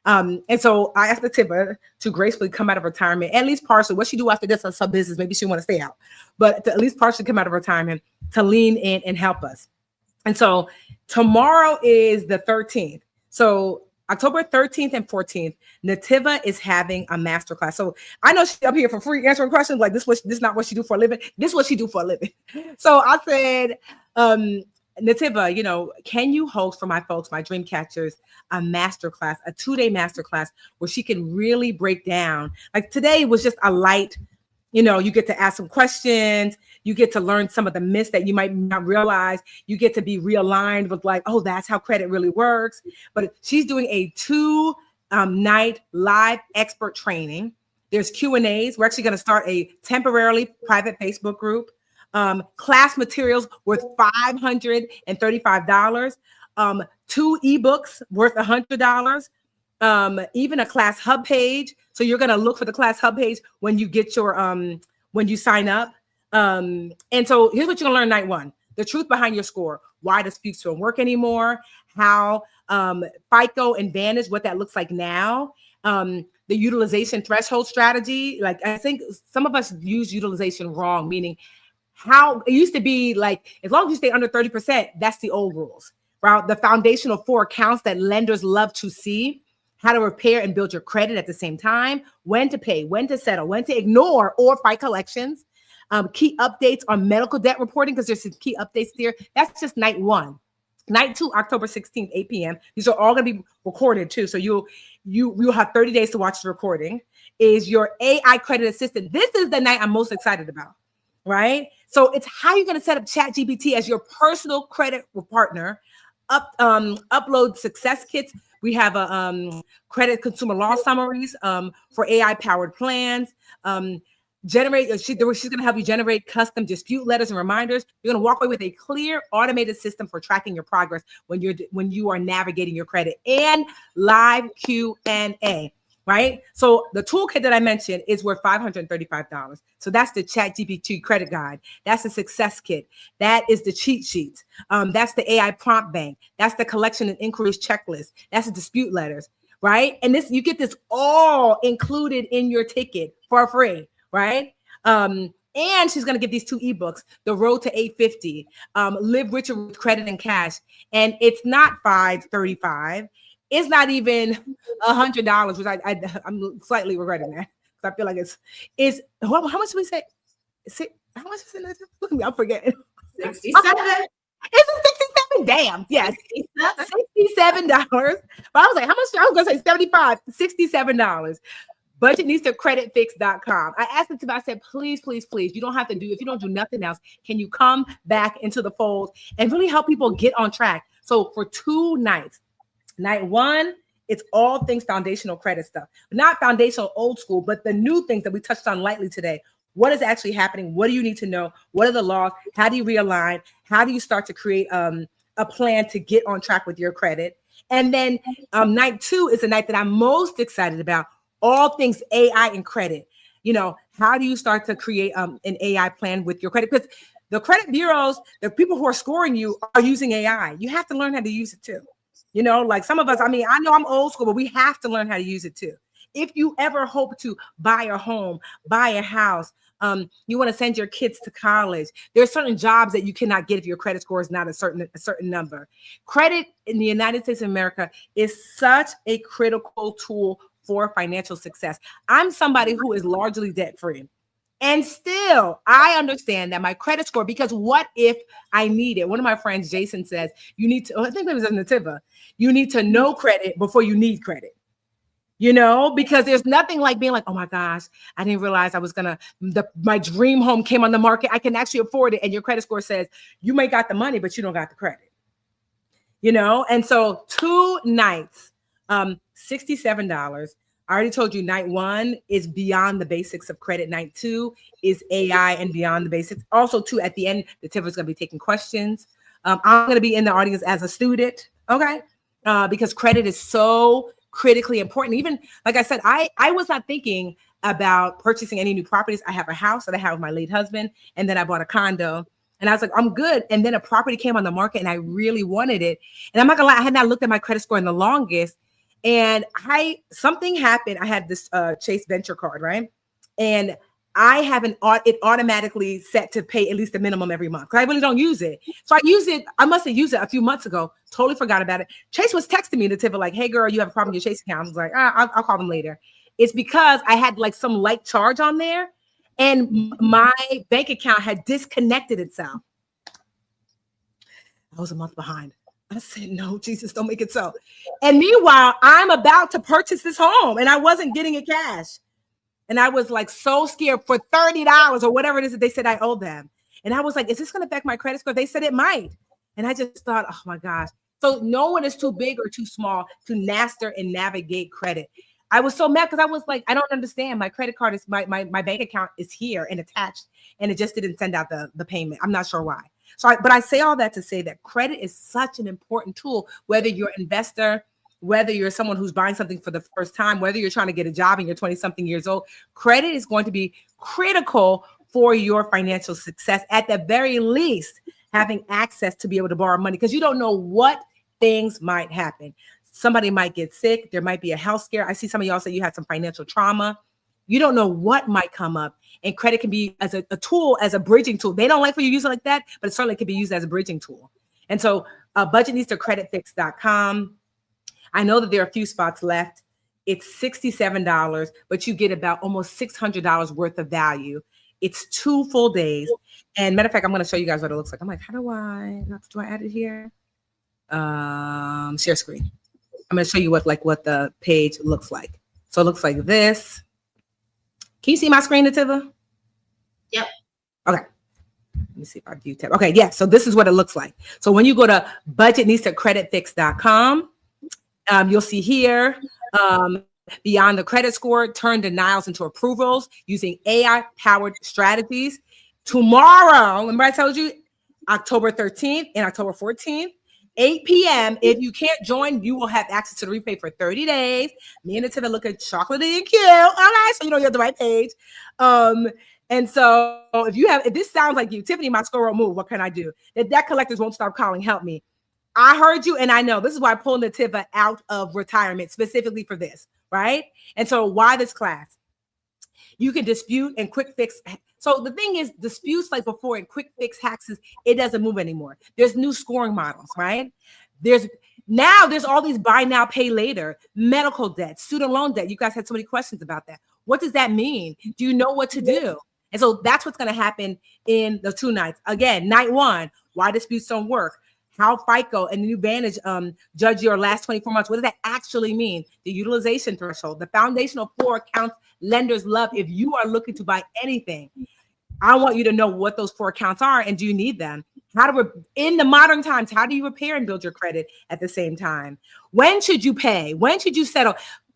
And so I asked Nativa to gracefully come out of retirement, at least partially. What she do after this is some business, maybe she want to stay out, but to at least partially come out of retirement to lean in and help us. And so tomorrow is the 13th. So October 13th and 14th, Nativa is having a masterclass. So I know she's up here for free answering questions. Like this is not what she do for a living. This is what she do for a living. So I said, Nativa, you know, can you host for my folks, my dream catchers, a masterclass, a 2-day masterclass where she can really break down. Like today was just a light, you know, you get to ask some questions. You get to learn some of the myths that you might not realize. You get to be realigned with like, oh, that's how credit really works. But she's doing a 2-night live expert training. There's Q&As. We're actually going to start a temporarily private Facebook group. Class materials worth $535. 2 ebooks worth $100. Even a class hub page. So you're going to look for the class hub page when you get your, when you sign up. And so here's what you're gonna learn night 1, the truth behind your score, why disputes don't work anymore, how FICO and Vantage, what that looks like now, the utilization threshold strategy. Like I think some of us use utilization wrong, meaning how it used to be like, as long as you stay under 30%, that's the old rules, right? The foundational 4 accounts that lenders love to see, how to repair and build your credit at the same time, when to pay, when to settle, when to ignore or fight collections. Key updates on medical debt reporting, because there's some key updates there. That's just night 1. Night 2, October 16th, 8 p.m. These are all going to be recorded too. So you'll have 30 days to watch the recording. Is your AI credit assistant. This is the night I'm most excited about, right? So it's how you're going to set up ChatGPT as your personal credit partner. Upload success kits. We have a credit consumer law summaries for AI powered plans. She's going to help you generate custom dispute letters and reminders. You're going to walk away with a clear automated system for tracking your progress when you are navigating your credit, and live Q&A, right? So the toolkit that I mentioned is worth $535. So that's the ChatGPT credit guide. That's the success kit. That is the cheat sheets. That's the AI prompt bank. That's the collection and inquiries checklist. That's the dispute letters, right? And you get this all included in your ticket for free. Right? And she's going to give these 2 ebooks, The Road to 850, Live Richer with Credit and Cash. And it's not $535. It's not even $100, which I'm slightly regretting that. I feel like it's how much did we say? How much is it? Look at me, I'm forgetting. 67. It's $67. Damn, yes, $67. But I was like, how much? I was gonna say 75, $67. Budgetnistacreditfix.com. I asked it to them, I said, please, please, please, you don't have to do, if you don't do nothing else, can you come back into the fold and really help people get on track? So for 2 nights, night 1, it's all things foundational credit stuff, not foundational old school, but the new things that we touched on lightly today. What is actually happening? What do you need to know? What are the laws? How do you realign? How do you start to create a plan to get on track with your credit? And then night 2 is the night that I'm most excited about. All things AI and credit. How do you start to create an AI plan with your credit? Because the credit bureaus, the people who are scoring you are using AI. You have to learn how to use it too. Like some of us, I know I'm old school, but we have to learn how to use it too. If you ever hope to buy a home, buy a house, you want to send your kids to college, there are certain jobs that you cannot get if your credit score is not a certain number. Credit in the United States of America is such a critical tool for financial success. I'm somebody who is largely debt-free. And still, I understand that my credit score, because what if I need it? One of my friends, Jason, says, you need to, I think it was Nativa, you need to know credit before you need credit. Because there's nothing like being like, oh my gosh, I didn't realize my dream home came on the market. I can actually afford it. And your credit score says you may got the money, but you don't got the credit, And so 2 nights, $67. I already told you night 1 is beyond the basics of credit. Night 2 is AI and beyond the basics. Also, too, at the end, Nativa's going to be taking questions. I'm going to be in the audience as a student, okay? Because credit is so critically important. Even, like I said, I was not thinking about purchasing any new properties. I have a house that I have with my late husband, and then I bought a condo. And I was like, I'm good. And then a property came on the market, and I really wanted it. And I'm not going to lie, I had not looked at my credit score in the longest. And something happened. I had this Chase Venture card, right? And I have it automatically set to pay at least the minimum every month because I really don't use it. So I must have used it a few months ago. Totally forgot about it. Chase was texting me, Nativa, like, hey girl, you have a problem with your Chase account. I was like, I'll call them later. It's because I had like some light charge on there and my bank account had disconnected itself. I was a month behind. I said, no, Jesus, don't make it so. And meanwhile, I'm about to purchase this home and I wasn't getting it cash. And I was like so scared for $30 or whatever it is that they said I owe them. And I was like, is this going to affect my credit score? They said it might. And I just thought, oh my gosh. So no one is too big or too small to master and navigate credit. I was so mad because I was like, I don't understand. My credit card is my bank account is here and attached and it just didn't send out the payment. I'm not sure why. But I say all that to say that credit is such an important tool, whether you're an investor, whether you're someone who's buying something for the first time, whether you're trying to get a job and you're 20-something years old, credit is going to be critical for your financial success. At the very least, having access to be able to borrow money because you don't know what things might happen. Somebody might get sick. There might be a health scare. I see some of y'all say you had some financial trauma. You don't know what might come up. And credit can be as a tool, as a bridging tool. They don't like for you to use it like that, but it certainly can be used as a bridging tool. And so budgetnistacreditfix.com. I know that there are a few spots left. It's $67, but you get about almost $600 worth of value. It's 2 full days. And matter of fact, I'm going to show you guys what it looks like. I'm like, do I add it here? Share screen. I'm going to show you what the page looks like. So it looks like this. Can you see my screen, Nativa? Yep. Okay. Let me see if I do tab. Okay, yeah. So this is what it looks like. So when you go to budgetnistacreditfix.com, you'll see here, beyond the credit score, turn denials into approvals using AI-powered strategies. Tomorrow, remember I told you, October 13th and October 14th, 8 p.m. If you can't join, you will have access to the replay for 30 days. Me and Nativa look at chocolatey and cute. All right, so you know you're on the right page. And so if this sounds like you, Tiffany, my squirrel move, what can I do? The debt collectors won't stop calling. Help me. I heard you, and I know this is why I pulled Nativa out of retirement specifically for this, right? And so why this class? You can dispute and quick fix. So the thing is, disputes like before and quick fix hacks, it doesn't move anymore. There's new scoring models, right? There's all these buy now, pay later, medical debt, student loan debt. You guys had so many questions about that. What does that mean? Do you know what to do? And so that's what's going to happen in the 2 nights. Again, night 1, why disputes don't work, how FICO and New Vantage judge your last 24 months. What does that actually mean? The utilization threshold, the foundational 4 accounts lenders love. If you are looking to buy anything, I want you to know what those 4 accounts are and do you need them? In the modern times, how do you repair and build your credit at the same time? When should you pay? When should you settle?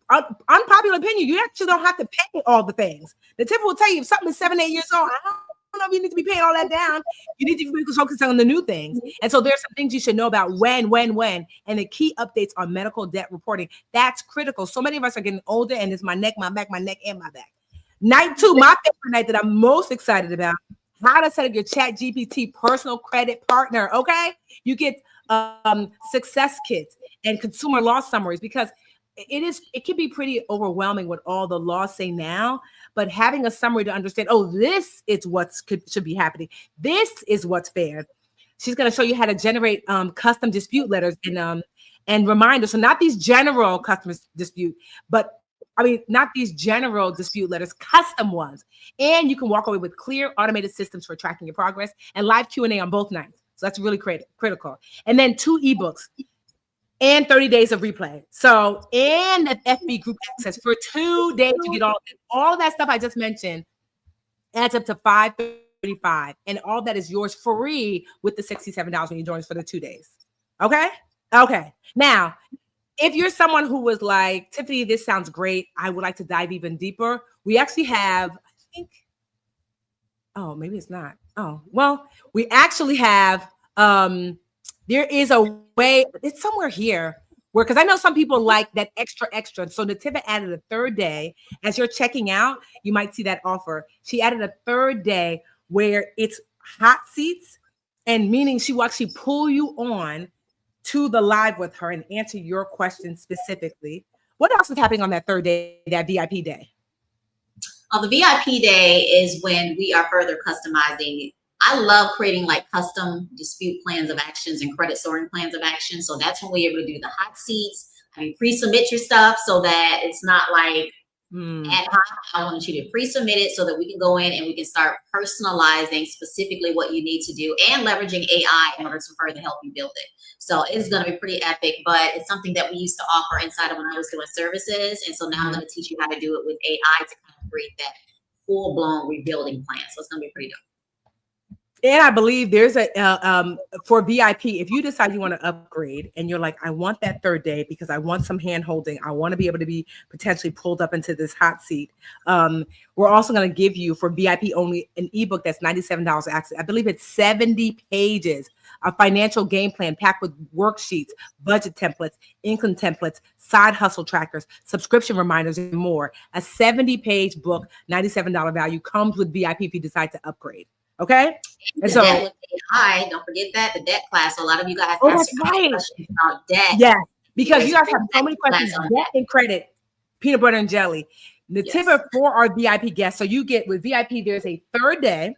Unpopular opinion, you actually don't have to pay all the things. The tip will tell you if something is 7, 8 years old, I don't know if you need to be paying all that down. You need to be focused on the new things. And so there's some things you should know about when, and the key updates on medical debt reporting. That's critical. So many of us are getting older and it's my neck, my back, and my back. Night 2, my favorite night that I'm most excited about, how to set up your ChatGPT personal credit partner, okay? You get success kits and consumer law summaries because it can be pretty overwhelming what all the laws say now, but having a summary to understand, this is what should be happening. This is what's fair. She's going to show you how to generate custom dispute letters and reminders. So not these general customer dispute, not these general dispute letters, custom ones. And you can walk away with clear automated systems for tracking your progress and live Q&A on both nights. So that's really critical. And then 2 ebooks and 30 days of replay. So, and the FB group access for 2 days to get all of that stuff I just mentioned adds up to $535. And all that is yours free with the $67 when you join us for the 2 days. Okay. Now, if you're someone who was like, Tiffany, this sounds great, I would like to dive even deeper. We actually have, maybe it's not. We actually have, there is a way, it's somewhere here where, because I know some people like that extra. So Nativa added a 3rd day. As you're checking out, you might see that offer. She added a 3rd day where it's hot seats, and meaning she will actually pull you on to the live with her and answer your questions specifically. What else is happening on that 3rd day, that VIP day? The VIP day is when we are further customizing. I love creating like custom dispute plans of actions and credit scoring plans of action. So that's when we're able to do the hot seats. Pre-submit your stuff so that it's not like ad hoc. I want you to pre-submit it so that we can go in and we can start personalizing specifically what you need to do and leveraging AI in order to further help you build it. So it's going to be pretty epic, but it's something that we used to offer inside of when I was doing services. And so now I'm going to teach you how to do it with AI to kind of create that full-blown rebuilding plan. So it's going to be pretty dope. And I believe there's for VIP, if you decide you want to upgrade and you're like, I want that 3rd day because I want some hand holding, I want to be able to be potentially pulled up into this hot seat. We're also going to give you for VIP only an ebook that's $97 access. I believe it's 70 pages, a financial game plan packed with worksheets, budget templates, income templates, side hustle trackers, subscription reminders, and more. A 70-page book, $97 value, comes with VIP if you decide to upgrade. Okay. And so with AI, don't forget that the debt class. So a lot of you guys ask questions about debt. Yeah, because you guys have so many questions. Debt and credit, peanut butter and jelly. Nativa for our VIP guests. So you get with VIP, there's a 3rd day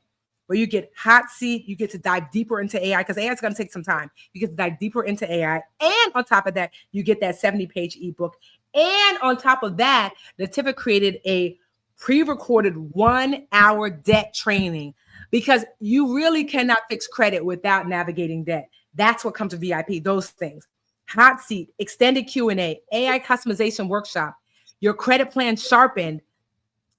where you get hot seat. You get to dive deeper into AI because AI is going to take some time. You get to dive deeper into AI. And on top of that, you get that 70-page ebook. And on top of that, Nativa created a pre-recorded 1-hour debt training, because you really cannot fix credit without navigating debt. That's what comes to VIP, those things. Hot seat, extended Q&A, AI customization workshop, your credit plan sharpened.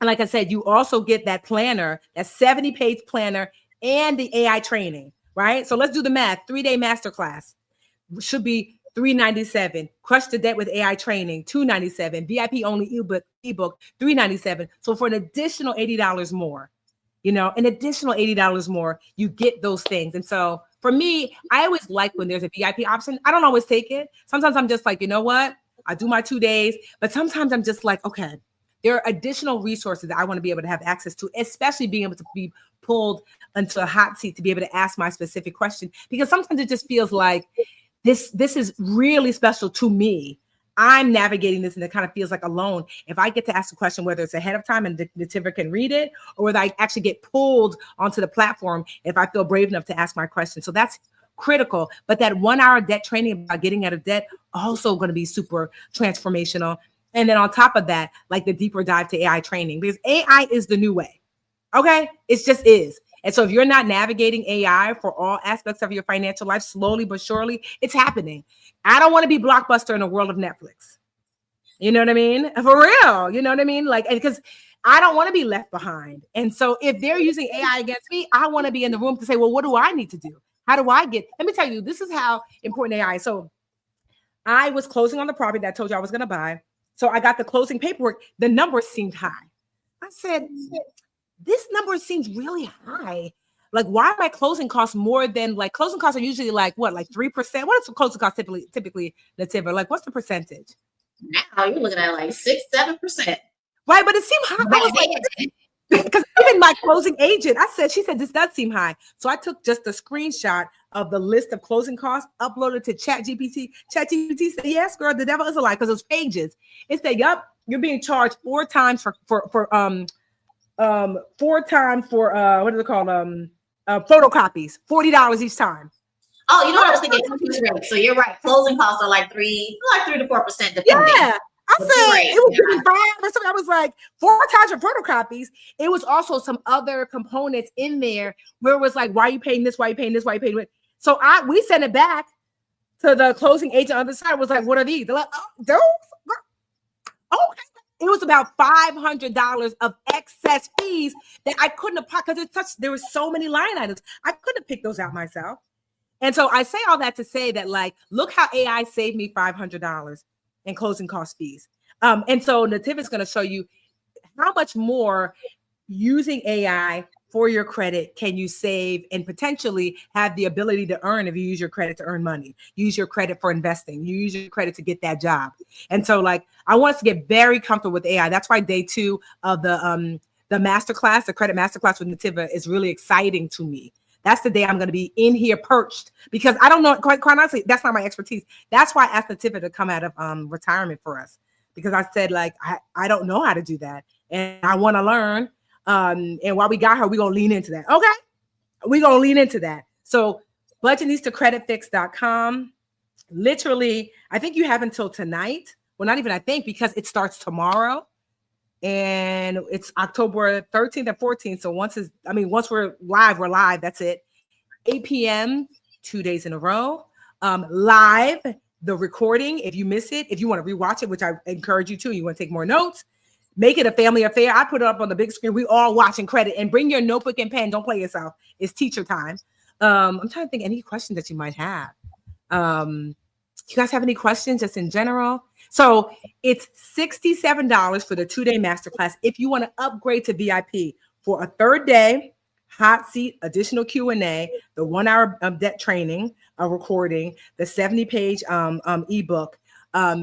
And like I said, you also get that planner, that 70-page planner, and the AI training, right? So let's do the math. 3-day masterclass should be $397. Crush the debt with AI training, $297. VIP only ebook, $397. So for an additional $80 more, an additional $80 more, you get those things. And so for me, I always like when there's a VIP option. I don't always take it. Sometimes I'm just like, you know what? I do my 2 days, but sometimes I'm just like, okay, there are additional resources that I want to be able to have access to, especially being able to be pulled into a hot seat to be able to ask my specific question, because sometimes it just feels like this is really special to me. I'm navigating this and it kind of feels like alone. If I get to ask a question, whether it's ahead of time and the Nativa can read it, or whether I actually get pulled onto the platform if I feel brave enough to ask my question. So that's critical. But that 1 hour debt training about getting out of debt also going to be super transformational. And then on top of that, like the deeper dive to AI training, because AI is the new way. Okay, it just is. And so if you're not navigating AI for all aspects of your financial life, slowly but surely, it's happening. I don't want to be Blockbuster in a world of Netflix. You know what I mean? For real. You know what I mean? Like, because I don't want to be left behind. And so if they're using AI against me, I want to be in the room to say, well, what do I need to do? How do I get? Let me tell you, this is how important AI is. So I was closing on the property that I told you I was going to buy. So I got the closing paperwork. The numbers seemed high. I said, this number seems really high. Like, why are my closing costs more than, like, closing costs are usually like what, like 3%? What is the closing cost typically, Nativa? Like, what's the percentage? Now you're looking at like 6-7%. Right, but it seemed high. I was like, because even my closing agent, she said, this does seem high. So I took just a screenshot of the list of closing costs, uploaded to ChatGPT. ChatGPT said, yes, girl, the devil is a lie, because it was pages. It said, yup, you're being charged 4 times for 4 times for what is it called? Photocopies, $40 each time. Oh, you know what I was thinking? So you're right. Closing costs are like 3 to 4%, depending. Yeah. I said it was 5 or something. I was like 4 times for photocopies. It was also some other components in there where it was like, why are you paying this? Why are you paying this? Why are you paying it? So we sent it back to the closing agent on the side. Was like, what are these? They're like, oh, those. Okay. It was about $500 of excess fees that I couldn't have, because there were so many line items. I couldn't have picked those out myself. And so I say all that to say that, like, look how AI saved me $500 in closing cost fees. And so Nativa is going to show you how much more using AI for your credit can you save and potentially have the ability to earn if you use your credit to earn money. Use your credit for investing. You use your credit to get that job. And so, like, I want us to get very comfortable with AI. That's why day 2 of the masterclass, the credit masterclass with Nativa, is really exciting to me. That's the day I'm going to be in here perched, because I don't know, quite honestly, that's not my expertise. That's why I asked Nativa to come out of retirement for us, because I said, like, I don't know how to do that, and I want to learn. And while we got her, we're going to lean into that. Okay. We're going to lean into that. So budgetnistacreditfix.com. Literally, I think you have until tonight. Well, not even I think, because it starts tomorrow. And it's October 13th and 14th. So once we're live. That's it. 8 p.m., 2 days in a row. Live, the recording. If you miss it, if you want to rewatch it, which I encourage you to, you want to take more notes, make it a family affair. I put it up on the big screen. We all watching credit, and bring your notebook and pen. Don't play yourself. It's teacher time. I'm trying to think any questions that you might have. You guys have any questions just in general? So it's $67 for the 2-day masterclass. If you want to upgrade to VIP for a 3rd day, hot seat, additional Q&A, the 1 hour debt training, a recording, the 70-page ebook.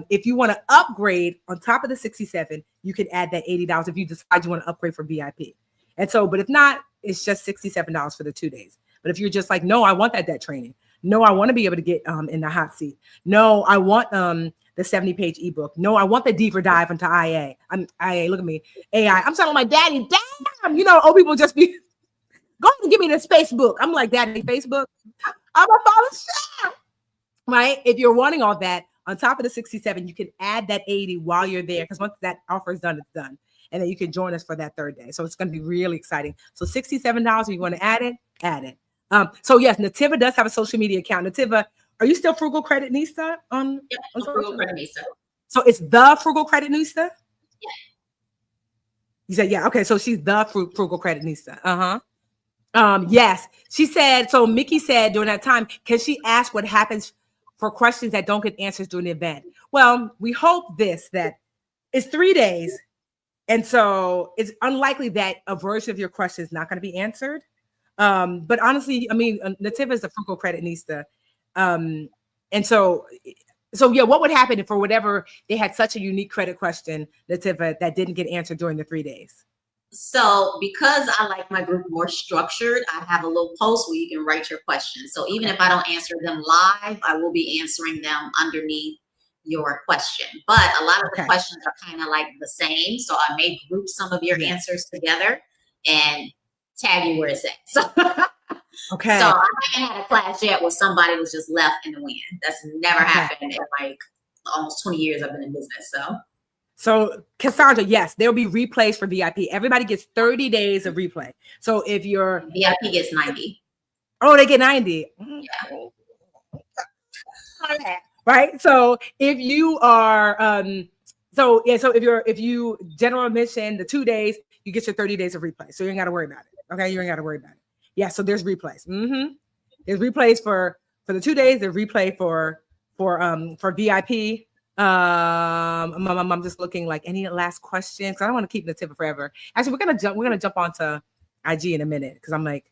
If you want to upgrade on top of the $67, you can add that $80 if you decide you want to upgrade for VIP. And so, but if not, it's just $67 for the 2 days. But if you're just like, no, I want that debt training. No, I want to be able to get in the hot seat. No, I want the 70-page ebook. No, I want the deeper dive into IA. IA, look at me. AI. I'm telling my daddy, damn, old people just be, go ahead and give me this Facebook. I'm like, daddy, Facebook. I'm a follow shit. Right? If you're wanting all that, on top of the 67, you can add that 80 while you're there, because once that offer is done, it's done. And then you can join us for that 3rd day. So it's going to be really exciting. So $67, if you want to add it, add it. So yes, Nativa does have a social media account. Nativa, are you still Frugal Creditnista on? Yep, on Frugal Creditnista. So it's the Frugal Creditnista? Yeah. You said, yeah. Okay. So she's the Frugal Creditnista. Yes. She said, so Mickey said during that time, can she ask what happens for questions that don't get answers during the event? Well, we hope that it's 3 days. And so it's unlikely that a version of your question is not going to be answered. But honestly, I mean, Nativa is a Frugal Creditnista. And so yeah, what would happen if for whatever they had such a unique credit question, Nativa, that didn't get answered during the 3 days? So because I like my group more structured, I have a little post where you can write your questions. So even if I don't answer them live, I will be answering them underneath your question. But a lot of the questions are kind of like the same. So I may group some of your answers together and tag you where it's at. So Okay. So I haven't had a class yet where somebody was just left in the wind. That's never happened in like almost 20 years I've been in business. So Cassandra, yes, there'll be replays for VIP. Everybody gets 30 days of replay. So if you're VIP gets 90. Oh, they get 90. Yeah. Right. So if you are so if you general admission the 2 days, you get your 30 days of replay. So you ain't got to worry about it. Okay, you ain't got to worry about it. Yeah, so there's replays. There's replays for the 2 days, there's replay for VIP. I'm just looking like any last questions. I don't want to keep Nativa forever. Actually, we're gonna jump onto IG in a minute because I'm like,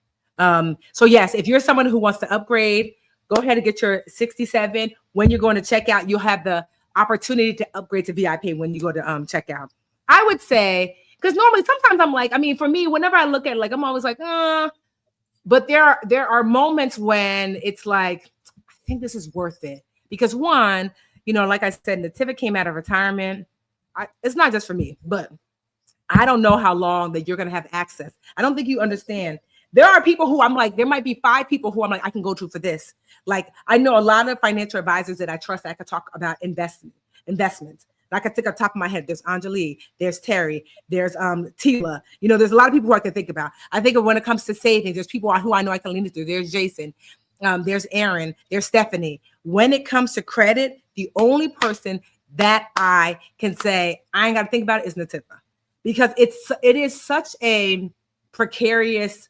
so yes, if you're someone who wants to upgrade, go ahead and get your 67. When you're going to check out, you'll have the opportunity to upgrade to VIP when you go to checkout. I would say, because normally sometimes I'm like, I mean, for me, whenever I look at it, like I'm always like, but there are moments when it's like, I think this is worth it. Because one, you know, like I said, Nativa came out of retirement. It's not just for me, but I don't know how long that you're going to have access. I don't think you understand. There are people who I'm like, there might be 5 people who I'm like, I can go to for this. Like, I know a lot of financial advisors that I trust that I could talk about investments. I could think off the top of my head, there's Aliche, there's Terry, there's Tila. You know, there's a lot of people who I can think about. I think of when it comes to savings, there's people who I know I can lean into. There's Jason, there's Aaron, there's Stephanie. When it comes to credit, the only person that I can say I ain't got to think about it is Nativa, because it is such a precarious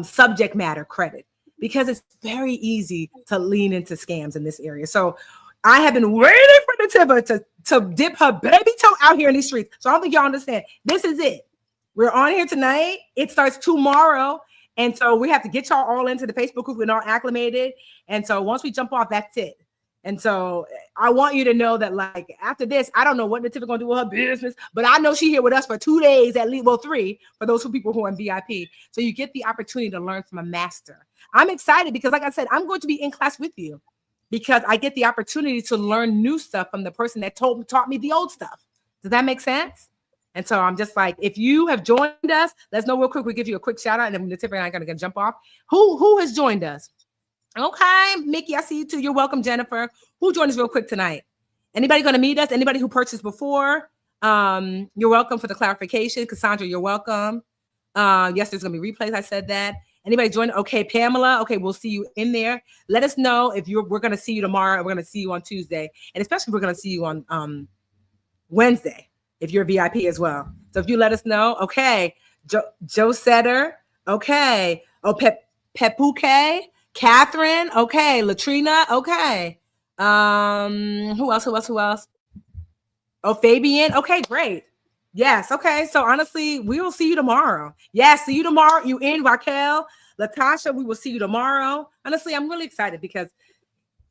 subject matter, credit, because it's very easy to lean into scams in this area. So I have been waiting for Nativa to dip her baby toe out here in these streets. So I don't think y'all understand. This is it. We're on here tonight. It starts tomorrow. And so we have to get y'all all into the Facebook group. We're all acclimated. And so once we jump off, that's it. And so I want you to know that, like, after this, I don't know what Nativa gonna do with her business, but I know she's here with us for 2 days at least, well, 3 for those people who are in VIP. So you get the opportunity to learn from a master. I'm excited because, like I said, I'm going to be in class with you because I get the opportunity to learn new stuff from the person that taught me the old stuff. Does that make sense? And so I'm just like, if you have joined us, let's know real quick. We give you a quick shout out, and then Nativa and I are gonna jump off. Who has joined us? Okay, Mickey, I see you too. You're welcome, Jennifer. Who joined us real quick tonight? Anybody going to meet us? Anybody who purchased before? You're welcome for the clarification. Cassandra, you're welcome. Yes, there's going to be replays. I said that. Anybody join? Okay, Pamela. Okay, we'll see you in there. Let us know if we're going to see you tomorrow. We're going to see you on Tuesday, and especially we're going to see you on Wednesday if you're VIP as well. So if you let us know, okay. Joe Setter. Okay. Oh, Pepuke. Catherine, okay. Latrina, okay. Who else? Oh, Fabian, okay, great. Yes, okay. So honestly, we will see you tomorrow. Yes, see you tomorrow. You in, Raquel, Latasha, we will see you tomorrow. Honestly, I'm really excited because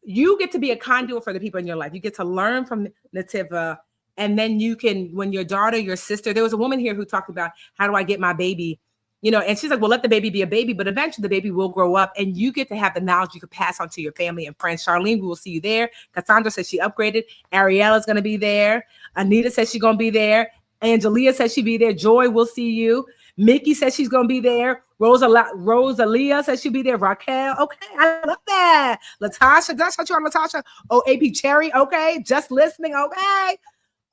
you get to be a conduit for the people in your life. You get to learn from Nativa, and then you can, when your daughter, your sister, there was a woman here who talked about, how do I get my baby? You know, and she's like, well, let the baby be a baby, but eventually the baby will grow up and you get to have the knowledge you can pass on to your family and friends. Charlene, we will see you there. Cassandra says she upgraded. Ariella's going to be there. Anita says she's going to be there. Angelia says she'll be there. Joy, will see you. Mickey says she's going to be there. Rosalia says she'll be there. Raquel, okay, I love that. Latasha, did I shout you on Latasha? Oh, AP Cherry, okay. Just listening, okay.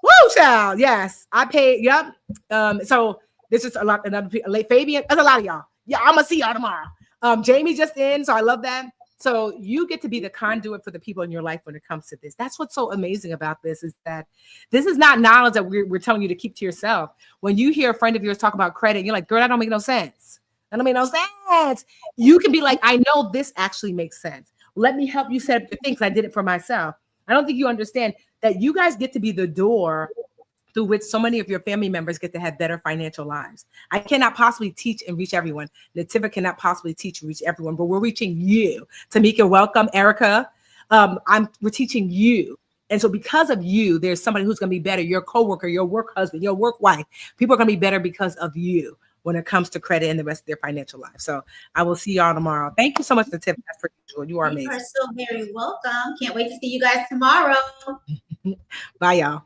Woo, child, yes. I paid, yep. So this is a lot. Another Fabian. There's a lot of y'all. Yeah, I'm gonna see y'all tomorrow. Jamie just in, so I love that. So you get to be the conduit for the people in your life when it comes to this. That's what's so amazing about this, is that this is not knowledge that we're telling you to keep to yourself. When you hear a friend of yours talk about credit, you're like, girl, that don't make no sense. That don't make no sense. You can be like, I know this actually makes sense. Let me help you set up your things. I did it for myself. I don't think you understand that you guys get to be the door through which so many of your family members get to have better financial lives. I cannot possibly teach and reach everyone. Nativa cannot possibly teach and reach everyone, but we're reaching you. Tamika, welcome. Erica, we're teaching you. And so because of you, there's somebody who's going to be better. Your coworker, your work husband, your work wife. People are going to be better because of you when it comes to credit and the rest of their financial life. So I will see y'all tomorrow. Thank you so much, Nativa. That's for usual. You are amazing. You are so very welcome. Can't wait to see you guys tomorrow. Bye, y'all.